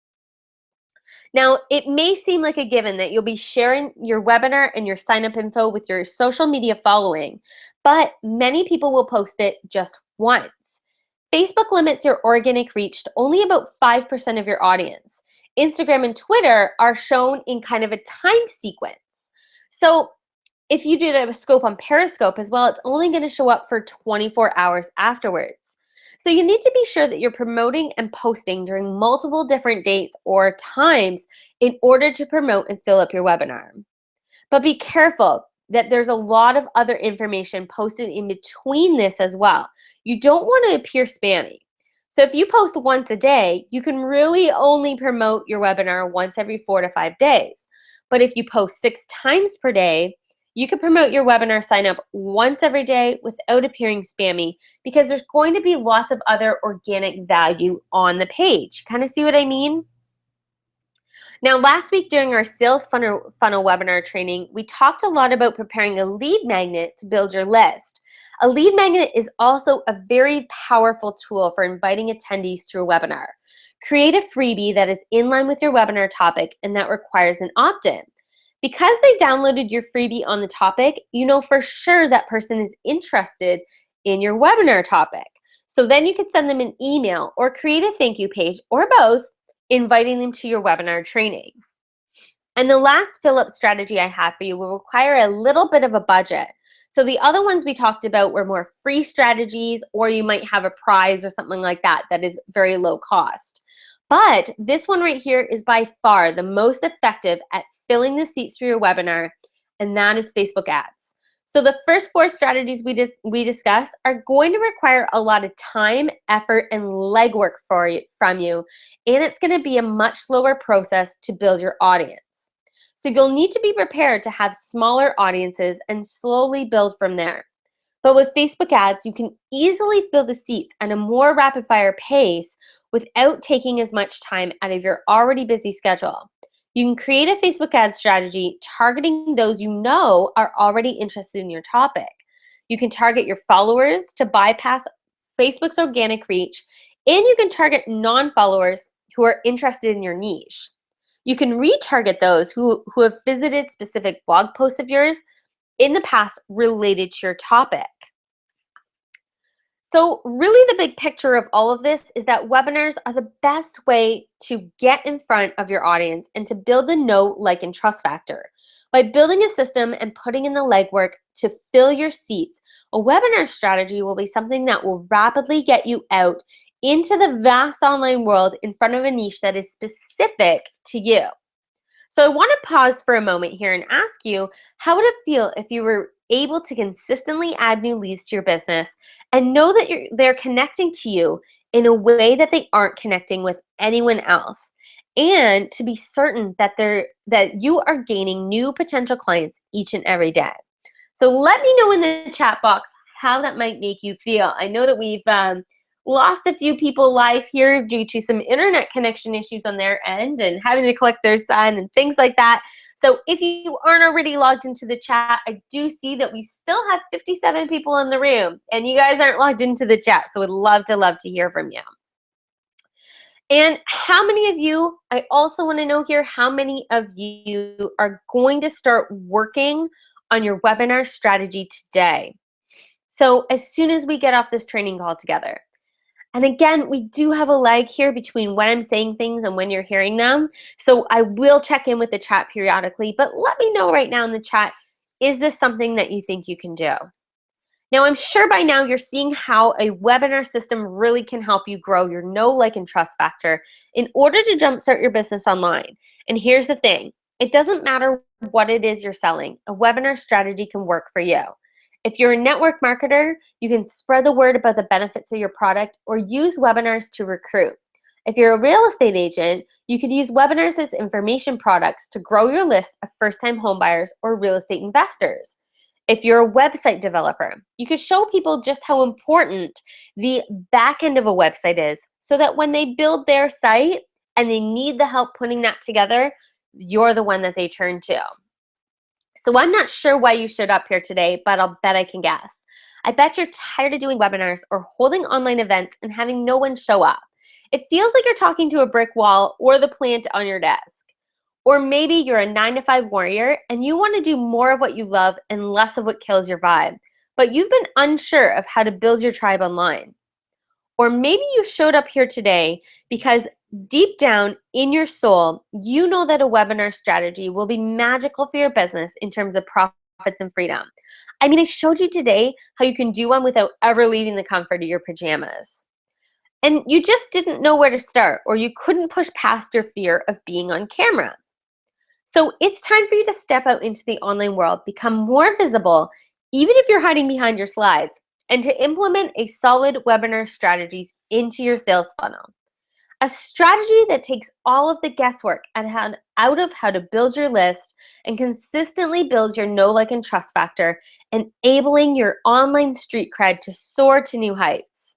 Now, it may seem like a given that you'll be sharing your webinar and your sign-up info with your social media following, but many people will post it just once. Facebook limits your organic reach to only about 5% of your audience. Instagram and Twitter are shown in kind of a time sequence. So if you did a scope on Periscope as well, it's only going to show up for 24 hours afterwards. So you need to be sure that you're promoting and posting during multiple different dates or times in order to promote and fill up your webinar. But be careful that there's a lot of other information posted in between this as well. You don't want to appear spammy. So if you post once a day, you can really only promote your webinar once every 4 to 5 days. But if you post 6 times per day, you can promote your webinar sign up once every day without appearing spammy, because there's going to be lots of other organic value on the page. Kind of see what I mean? Now, last week during our sales funnel webinar training, we talked a lot about preparing a lead magnet to build your list. A lead magnet is also a very powerful tool for inviting attendees to a webinar. Create a freebie that is in line with your webinar topic and that requires an opt-in. Because they downloaded your freebie on the topic, you know for sure that person is interested in your webinar topic. So then you could send them an email or create a thank you page, or both, inviting them to your webinar training. And the last fill-up strategy I have for you will require a little bit of a budget. So the other ones we talked about were more free strategies, or you might have a prize or something like that that is very low cost. But this one right here is by far the most effective at filling the seats for your webinar, and that is Facebook ads. So the first 4 strategies we discussed are going to require a lot of time, effort, and legwork from you, and it's going to be a much slower process to build your audience. So you'll need to be prepared to have smaller audiences and slowly build from there. But with Facebook ads, you can easily fill the seats at a more rapid-fire pace without taking as much time out of your already busy schedule. You can create a Facebook ad strategy targeting those you know are already interested in your topic. You can target your followers to bypass Facebook's organic reach, and you can target non-followers who are interested in your niche. You can retarget those who have visited specific blog posts of yours in the past related to your topic. So really the big picture of all of this is that webinars are the best way to get in front of your audience and to build the know, like, and trust factor. By building a system and putting in the legwork to fill your seats, a webinar strategy will be something that will rapidly get you out into the vast online world in front of a niche that is specific to you. So I want to pause for a moment here and ask you, how would it feel if you were able to consistently add new leads to your business and know that they're connecting to you in a way that they aren't connecting with anyone else, and to be certain that you are gaining new potential clients each and every day? So let me know in the chat box how that might make you feel. I know that we've lost a few people live here due to some internet connection issues on their end and having to collect their son and things like that. So if you aren't already logged into the chat, I do see that we still have 57 people in the room, and you guys aren't logged into the chat, so would love to hear from you. And how many of you, I also want to know here, how many of you are going to start working on your webinar strategy today? So as soon as we get off this training call together. And again, we do have a lag here between when I'm saying things and when you're hearing them. So I will check in with the chat periodically, but let me know right now in the chat, is this something that you think you can do? Now, I'm sure by now you're seeing how a webinar system really can help you grow your know, like, and trust factor in order to jumpstart your business online. And here's the thing, It doesn't matter what it is you're selling, a webinar strategy can work for you. If you're a network marketer, you can spread the word about the benefits of your product or use webinars to recruit. If you're a real estate agent, you could use webinars as information products to grow your list of first-time homebuyers or real estate investors. If you're a website developer, you could show people just how important the back end of a website is so that when they build their site and they need the help putting that together, you're the one that they turn to. So I'm not sure why you showed up here today, but I'll bet I can guess. I bet you're tired of doing webinars or holding online events and having no one show up. It feels like you're talking to a brick wall or the plant on your desk. Or maybe you're a 9-to-5 warrior and you want to do more of what you love and less of what kills your vibe, but you've been unsure of how to build your tribe online. Or maybe you showed up here today because deep down in your soul, you know that a webinar strategy will be magical for your business in terms of profits and freedom. I mean, I showed you today how you can do one without ever leaving the comfort of your pajamas. And you just didn't know where to start, or you couldn't push past your fear of being on camera. So it's time for you to step out into the online world, become more visible, even if you're hiding behind your slides, and to implement a solid webinar strategies into your sales funnel. A strategy that takes all of the guesswork out of how to build your list and consistently builds your know, like, and trust factor, enabling your online street cred to soar to new heights.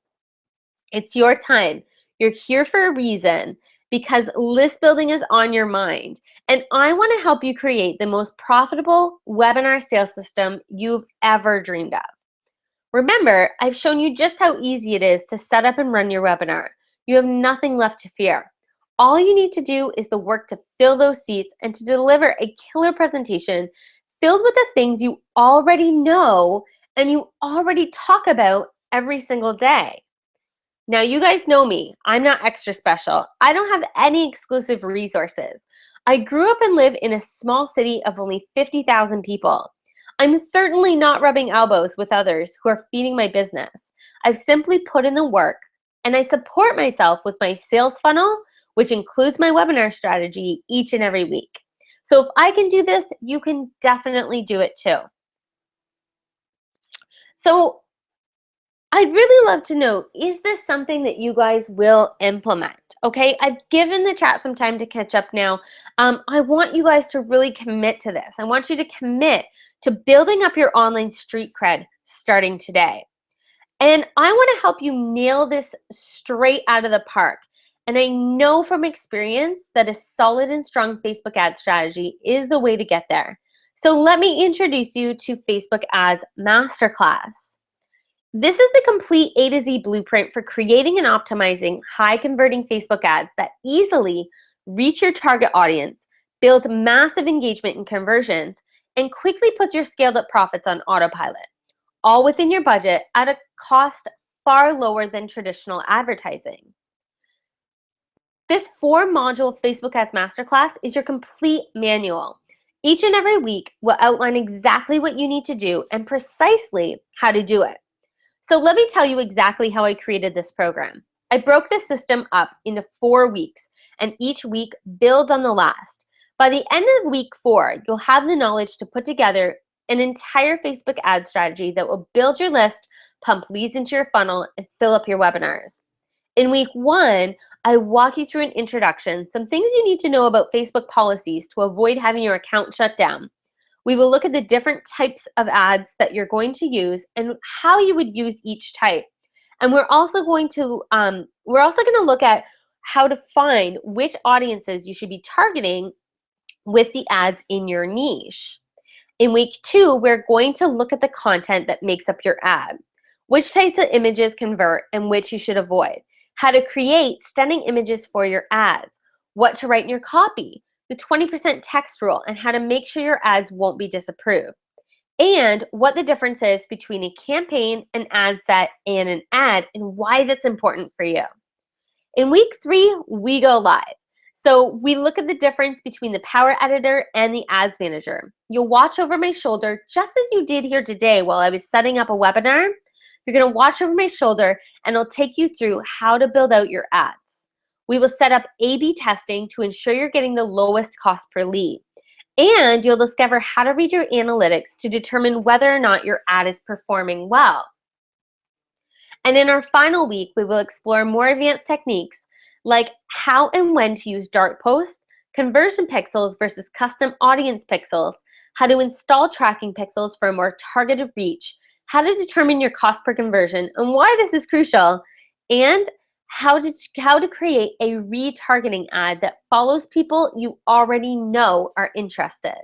It's your time. You're here for a reason because list building is on your mind. And I want to help you create the most profitable webinar sales system you've ever dreamed of. Remember, I've shown you just how easy it is to set up and run your webinar. You have nothing left to fear. All you need to do is the work to fill those seats and to deliver a killer presentation filled with the things you already know and you already talk about every single day. Now, you guys know me. I'm not extra special. I don't have any exclusive resources. I grew up and live in a small city of only 50,000 people. I'm certainly not rubbing elbows with others who are feeding my business. I've simply put in the work, and I support myself with my sales funnel, which includes my webinar strategy each and every week. So if I can do this, you can definitely do it too. So I'd really love to know, is this something that you guys will implement? Okay, I've given the chat some time to catch up now. I want you guys to really commit to this. I want you to commit to building up your online street cred starting today. And I want to help you nail this straight out of the park. And I know from experience that a solid and strong Facebook ad strategy is the way to get there. So let me introduce you to Facebook Ads Masterclass. This is the complete A to Z blueprint for creating and optimizing high converting Facebook ads that easily reach your target audience, build massive engagement and conversions, and quickly puts your scaled up profits on autopilot, all within your budget at a cost far lower than traditional advertising. This 4-module Facebook Ads Masterclass is your complete manual. Each and every week will outline exactly what you need to do and precisely how to do it. So let me tell you exactly how I created this program. I broke this system up into 4 weeks, and each week builds on the last. By the end of week 4, you'll have the knowledge to put together an entire Facebook ad strategy that will build your list, pump leads into your funnel, and fill up your webinars. In week 1, I walk you through an introduction, some things you need to know about Facebook policies to avoid having your account shut down. We will look at the different types of ads that you're going to use and how you would use each type. And we're also going to look at how to find which audiences you should be targeting with the ads in your niche. In week 2, we're going to look at the content that makes up your ad, which types of images convert and which you should avoid, how to create stunning images for your ads, what to write in your copy, the 20% text rule, and how to make sure your ads won't be disapproved, and what the difference is between a campaign, an ad set, and an ad, and why that's important for you. In week 3, we go live. So we look at the difference between the Power Editor and the Ads Manager. You'll watch over my shoulder just as you did here today while I was setting up a webinar. You're going to watch over my shoulder, and I'll take you through how to build out your ads. We will set up A/B testing to ensure you're getting the lowest cost per lead. And you'll discover how to read your analytics to determine whether or not your ad is performing well. And in our final week, we will explore more advanced techniques like how and when to use dark posts, conversion pixels versus custom audience pixels, how to install tracking pixels for a more targeted reach, how to determine your cost per conversion and why this is crucial, and how to create a retargeting ad that follows people you already know are interested.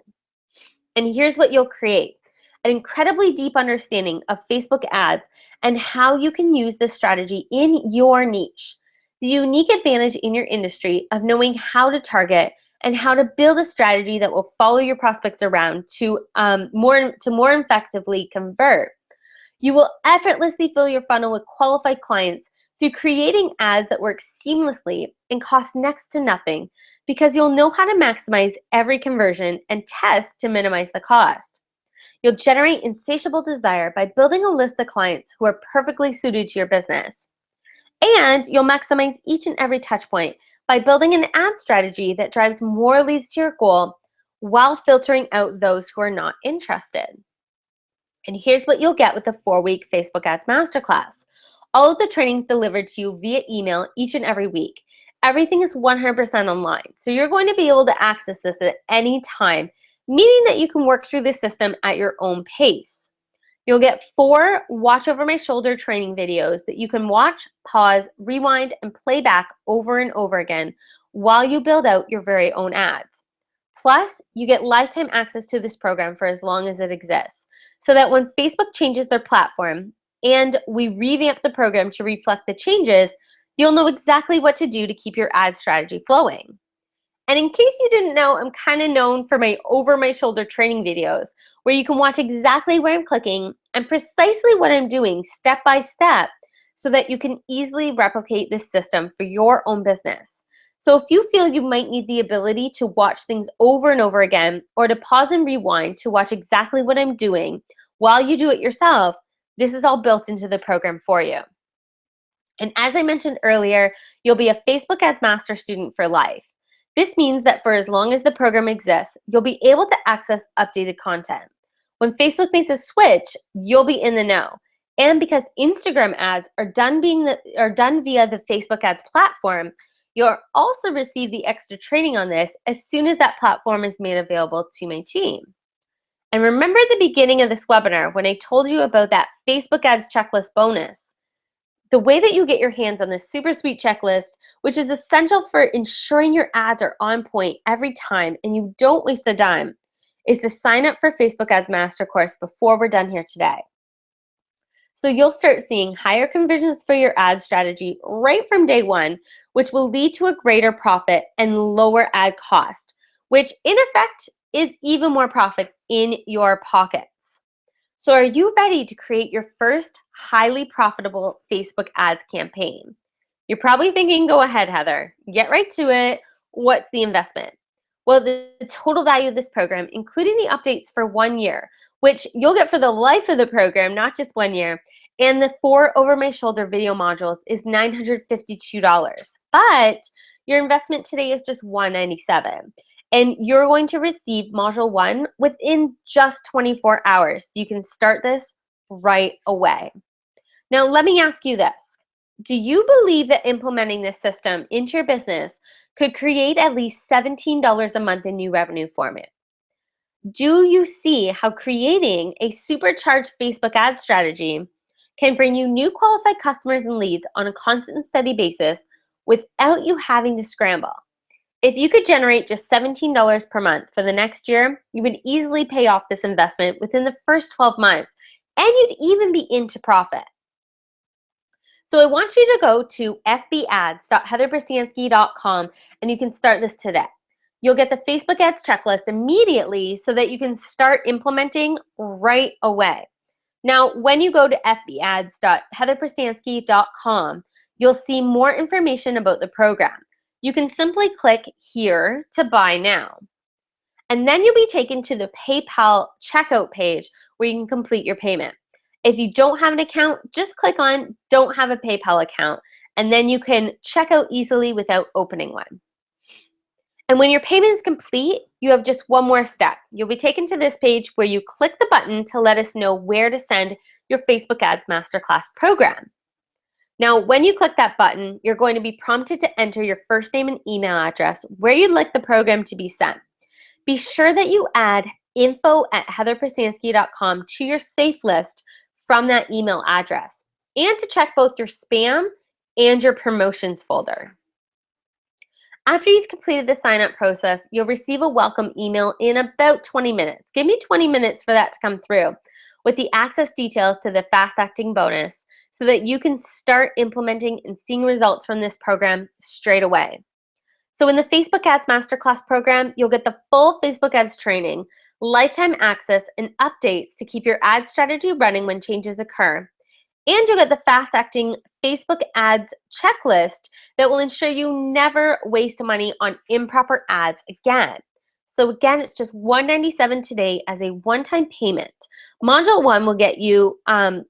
And here's what you'll create: an incredibly deep understanding of Facebook ads and how you can use this strategy in your niche. The unique advantage in your industry of knowing how to target and how to build a strategy that will follow your prospects around to more effectively convert. You will effortlessly fill your funnel with qualified clients through creating ads that work seamlessly and cost next to nothing, because you'll know how to maximize every conversion and test to minimize the cost. You'll generate insatiable desire by building a list of clients who are perfectly suited to your business. And you'll maximize each and every touch point by building an ad strategy that drives more leads to your goal while filtering out those who are not interested. And here's what you'll get with the 4-week Facebook Ads Masterclass. All of the trainings delivered to you via email each and every week. Everything is 100% online, so you're going to be able to access this at any time, meaning that you can work through the system at your own pace. You'll get 4 watch over my shoulder training videos that you can watch, pause, rewind, and play back over and over again while you build out your very own ads. Plus, you get lifetime access to this program for as long as it exists, so that when Facebook changes their platform and we revamp the program to reflect the changes, you'll know exactly what to do to keep your ad strategy flowing. And in case you didn't know, I'm kind of known for my over my shoulder training videos, where you can watch exactly where I'm clicking and precisely what I'm doing step by step, so that you can easily replicate this system for your own business. So if you feel you might need the ability to watch things over and over again, or to pause and rewind to watch exactly what I'm doing while you do it yourself, this is all built into the program for you. And as I mentioned earlier, you'll be a Facebook Ads Master student for life. This means that for as long as the program exists, you'll be able to access updated content. When Facebook makes a switch, you'll be in the know. And because Instagram ads are done via the Facebook Ads platform, you'll also receive the extra training on this as soon as that platform is made available to my team. And remember the beginning of this webinar when I told you about that Facebook Ads checklist bonus? The way that you get your hands on this super sweet checklist, which is essential for ensuring your ads are on point every time and you don't waste a dime, is to sign up for Facebook Ads Master Course before we're done here today. So you'll start seeing higher conversions for your ad strategy right from day one, which will lead to a greater profit and lower ad cost, which in effect is even more profit in your pockets. So are you ready to create your first highly profitable Facebook ads campaign? You're probably thinking, go ahead, Heather, get right to it. What's the investment? Well, the total value of this program, including the updates for 1 year, which you'll get for the life of the program, not just 1 year, and the 4 over my shoulder video modules is $952. But your investment today is just $197. And you're going to receive Module 1 within just 24 hours. You can start this right away. Now, let me ask you this. Do you believe that implementing this system into your business could create at least $17 a month in new revenue for you? Do you see how creating a supercharged Facebook ad strategy can bring you new qualified customers and leads on a constant and steady basis without you having to scramble? If you could generate just $17 per month for the next year, you would easily pay off this investment within the first 12 months, and you'd even be into profit. So I want you to go to fbads.heatherbristanski.com and you can start this today. You'll get the Facebook ads checklist immediately so that you can start implementing right away. Now, when you go to fbads.heatherbristanski.com, you'll see more information about the program. You can simply click here to buy now. And then you'll be taken to the PayPal checkout page where you can complete your payment. If you don't have an account, just click on don't have a PayPal account, and then you can check out easily without opening one. And when your payment is complete, you have just one more step. You'll be taken to this page where you click the button to let us know where to send your Facebook Ads Masterclass program. Now, when you click that button, you're going to be prompted to enter your first name and email address where you'd like the program to be sent. Be sure that you add info@heatherprasansky.com to your safe list from that email address, and to check both your spam and your promotions folder. After you've completed the sign-up process, you'll receive a welcome email in about 20 minutes. Give me 20 minutes for that to come through with the access details to the fast acting bonus so that you can start implementing and seeing results from this program straight away. So in the Facebook Ads Masterclass program, you'll get the full Facebook Ads training, lifetime access, and updates to keep your ad strategy running when changes occur. And you'll get the fast-acting Facebook Ads checklist that will ensure you never waste money on improper ads again. So again, it's just $197 today as a one-time payment. Module 1 will get you,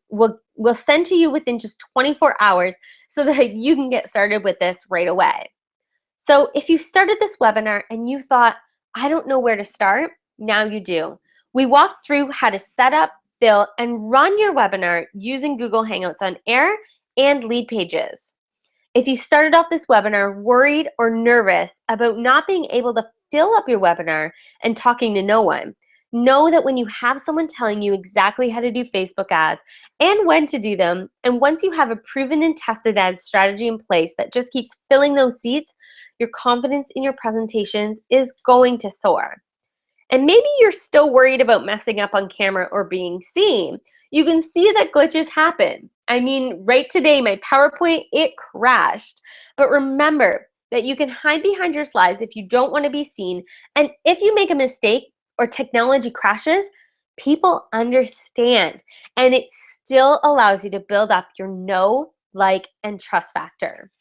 will send to you within just 24 hours so that you can get started with this right away. So if you started this webinar and you thought, I don't know where to start, now you do. We walked through how to set up, fill, and run your webinar using Google Hangouts on Air and lead pages. If you started off this webinar worried or nervous about not being able to fill up your webinar and talking to no one, know that when you have someone telling you exactly how to do Facebook ads and when to do them, and once you have a proven and tested ad strategy in place that just keeps filling those seats, your confidence in your presentations is going to soar. And maybe you're still worried about messing up on camera or being seen. You can see that glitches happen. I mean, right today, my PowerPoint, it crashed. But remember that you can hide behind your slides if you don't want to be seen. And if you make a mistake or technology crashes, people understand. And it still allows you to build up your know, like, and trust factor.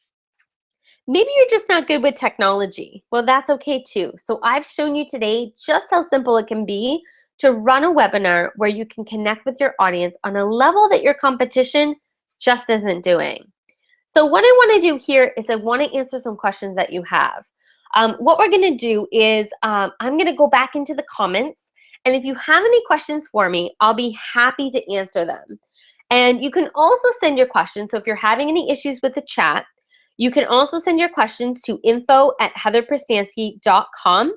Maybe you're just not good with technology. Well, that's okay too. So I've shown you today just how simple it can be to run a webinar where you can connect with your audience on a level that your competition just isn't doing. So what I want to do here is I want to answer some questions that you have. What we're going to do is I'm going to go back into the comments, and if you have any questions for me, I'll be happy to answer them. And you can also send your questions. So if you're having any issues with the chat, you can also send your questions to info@heatherprasansky.com,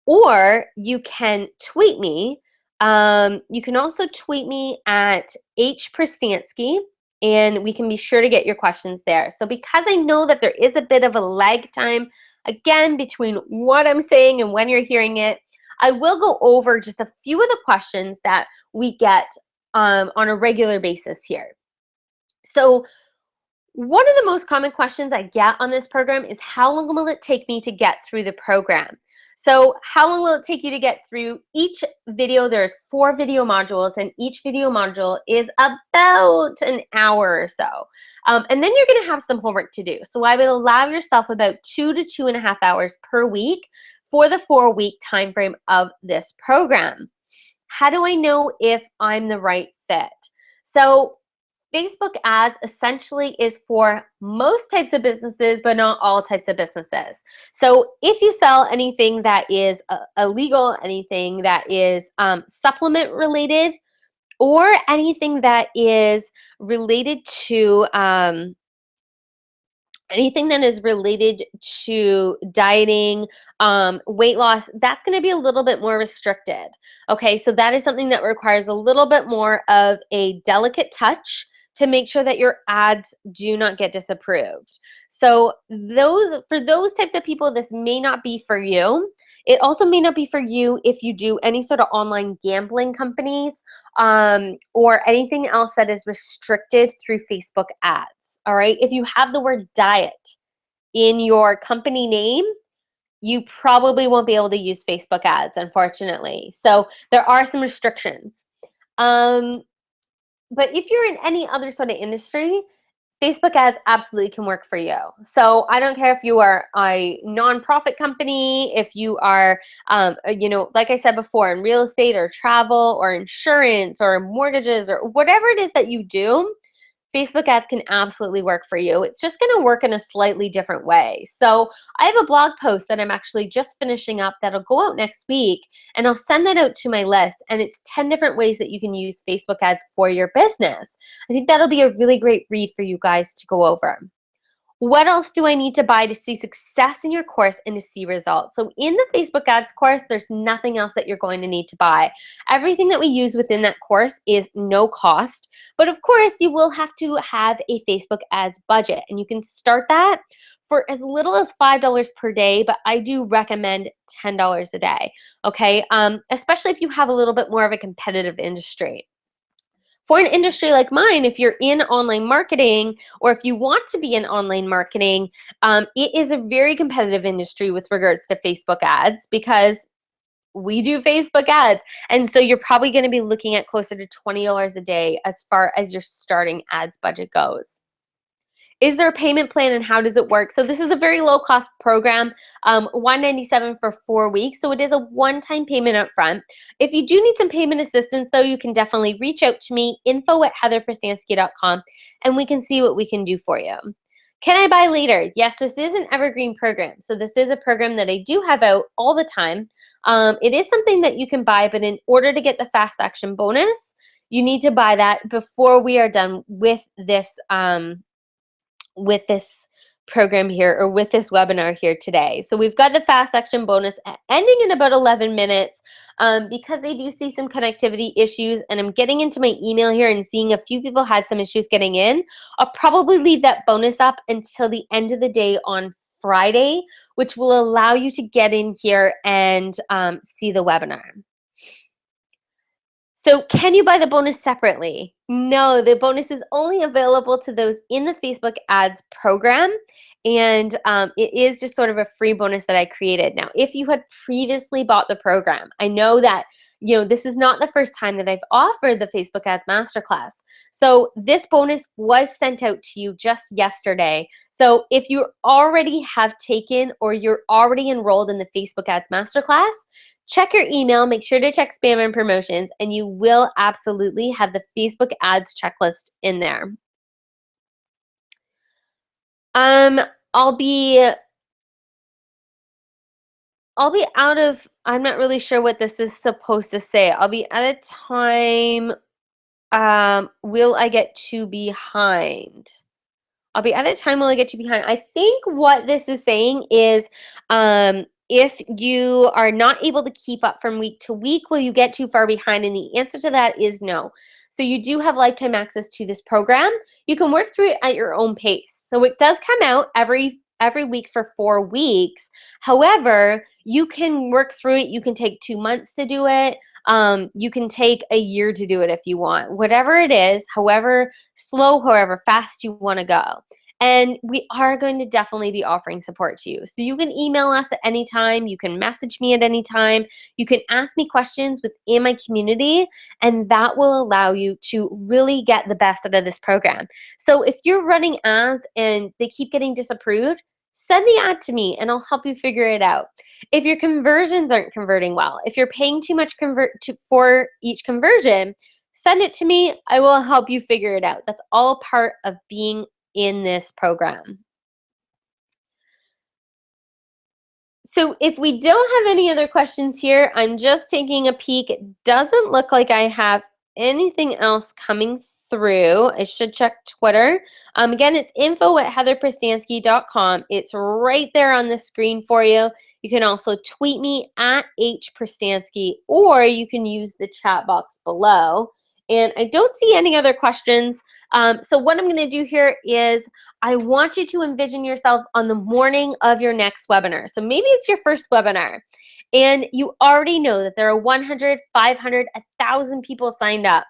or you can tweet me. You can also tweet me at hprasansky, and we can be sure to get your questions there. So because I know that there is a bit of a lag time, again, between what I'm saying and when you're hearing it, I will go over just a few of the questions that we get on a regular basis here. So one of the most common questions I get on this program is how long will it take me to get through the program? So how long will it take you to get through each video? There's 4 video modules, and each video module is about an hour or so. And then you're going to have some homework to do. So I would allow yourself about 2 to 2.5 hours per week for the 4-week time frame of this program. How do I know if I'm the right fit? So Facebook ads essentially is for most types of businesses, but not all types of businesses. So if you sell anything that is illegal, anything that is supplement related, or anything that is related to dieting, weight loss, that's going to be a little bit more restricted. Okay, so that is something that requires a little bit more of a delicate touch to make sure that your ads do not get disapproved. So for those types of people, this may not be for you. It also may not be for you if you do any sort of online gambling companies or anything else that is restricted through Facebook ads. All right, if you have the word diet in your company name, you probably won't be able to use Facebook ads, unfortunately. So there are some restrictions. But if you're in any other sort of industry, Facebook ads absolutely can work for you. So I don't care if you are a nonprofit company, if you are, like I said before, in real estate or travel or insurance or mortgages or whatever it is that you do, Facebook ads can absolutely work for you. It's just going to work in a slightly different way. So I have a blog post that I'm actually just finishing up that'll go out next week, and I'll send that out to my list. And it's 10 different ways that you can use Facebook ads for your business. I think that'll be a really great read for you guys to go over. What else do I need to buy to see success in your course and to see results? So in the Facebook ads course, there's nothing else that you're going to need to buy. Everything that we use within that course is no cost, but of course you will have to have a Facebook ads budget, and you can start that for as little as $5 per day, but I do recommend $10 a day, okay? Especially if you have a little bit more of a competitive industry. For an industry like mine, if you're in online marketing, or if you want to be in online marketing, it is a very competitive industry with regards to Facebook ads, because we do Facebook ads. And so you're probably going to be looking at closer to $20 a day as far as your starting ads budget goes. Is there a payment plan, and how does it work? So this is a very low cost program, $197 for 4 weeks. So it is a one-time payment up front. If you do need some payment assistance though, you can definitely reach out to me, info@heatherprastansky.com, and we can see what we can do for you. Can I buy later? Yes, this is an evergreen program. So this is a program that I do have out all the time. It is something that you can buy, but in order to get the fast action bonus, you need to buy that before we are done with this program here, or with this webinar here today. So we've got the fast action bonus ending in about 11 minutes. Because I do see some connectivity issues, and I'm getting into my email here and seeing a few people had some issues getting in, I'll probably leave that bonus up until the end of the day on Friday, which will allow you to get in here and see the webinar. So can you buy the bonus separately? No, the bonus is only available to those in the Facebook ads program. And it is just sort of a free bonus that I created. Now, if you had previously bought the program, I know that this is not the first time that I've offered the Facebook ads masterclass. So this bonus was sent out to you just yesterday. So if you already have taken, or you're already enrolled in the Facebook ads masterclass, check your email, make sure to check spam and promotions, and you will absolutely have the Facebook ads checklist in there. I'll be out of, I'm not really sure what this is supposed to say. I'll be at a time, will I get too behind? I'll be at a time will I get too behind. I think what this is saying is, if you are not able to keep up from week to week, will you get too far behind? And the answer to that is no. So you do have lifetime access to this program. You can work through it at your own pace. So it does come out every week for 4 weeks. However, you can work through it. You can take 2 months to do it. You can take a year to do it if you want. Whatever it is, however slow, however fast you want to go. And we are going to definitely be offering support to you. So you can email us at any time. You can message me at any time. You can ask me questions within my community, and that will allow you to really get the best out of this program. So if you're running ads and they keep getting disapproved, send the ad to me and I'll help you figure it out. If your conversions aren't converting well, if you're paying too much for each conversion, send it to me. I will help you figure it out. That's all part of being in this program. So if we don't have any other questions here, I'm just taking a peek. It doesn't look like I have anything else coming through. I should check Twitter. Again, it's info@heatherprastansky.com. It's right there on the screen for you. You can also tweet me at @hprastansky, or you can use the chat box below. And I don't see any other questions. So what I'm going to do here is, I want you to envision yourself on the morning of your next webinar. So maybe it's your first webinar, and you already know that there are 100, 500, 1,000 people signed up.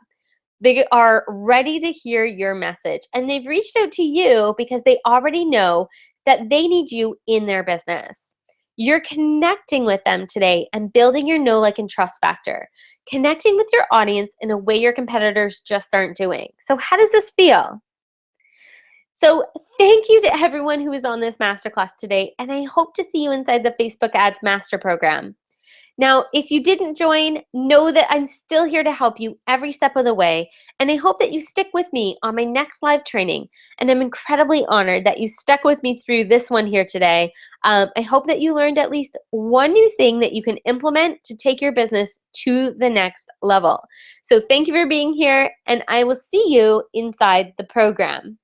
They are ready to hear your message, and they've reached out to you because they already know that they need you in their business. You're connecting with them today and building your know, like, and trust factor, connecting with your audience in a way your competitors just aren't doing. So how does this feel? So thank you to everyone who is on this masterclass today, and I hope to see you inside the Facebook Ads Master Program. Now, if you didn't join, know that I'm still here to help you every step of the way, and I hope that you stick with me on my next live training. And I'm incredibly honored that you stuck with me through this one here today. I hope that you learned at least one new thing that you can implement to take your business to the next level. So thank you for being here, and I will see you inside the program.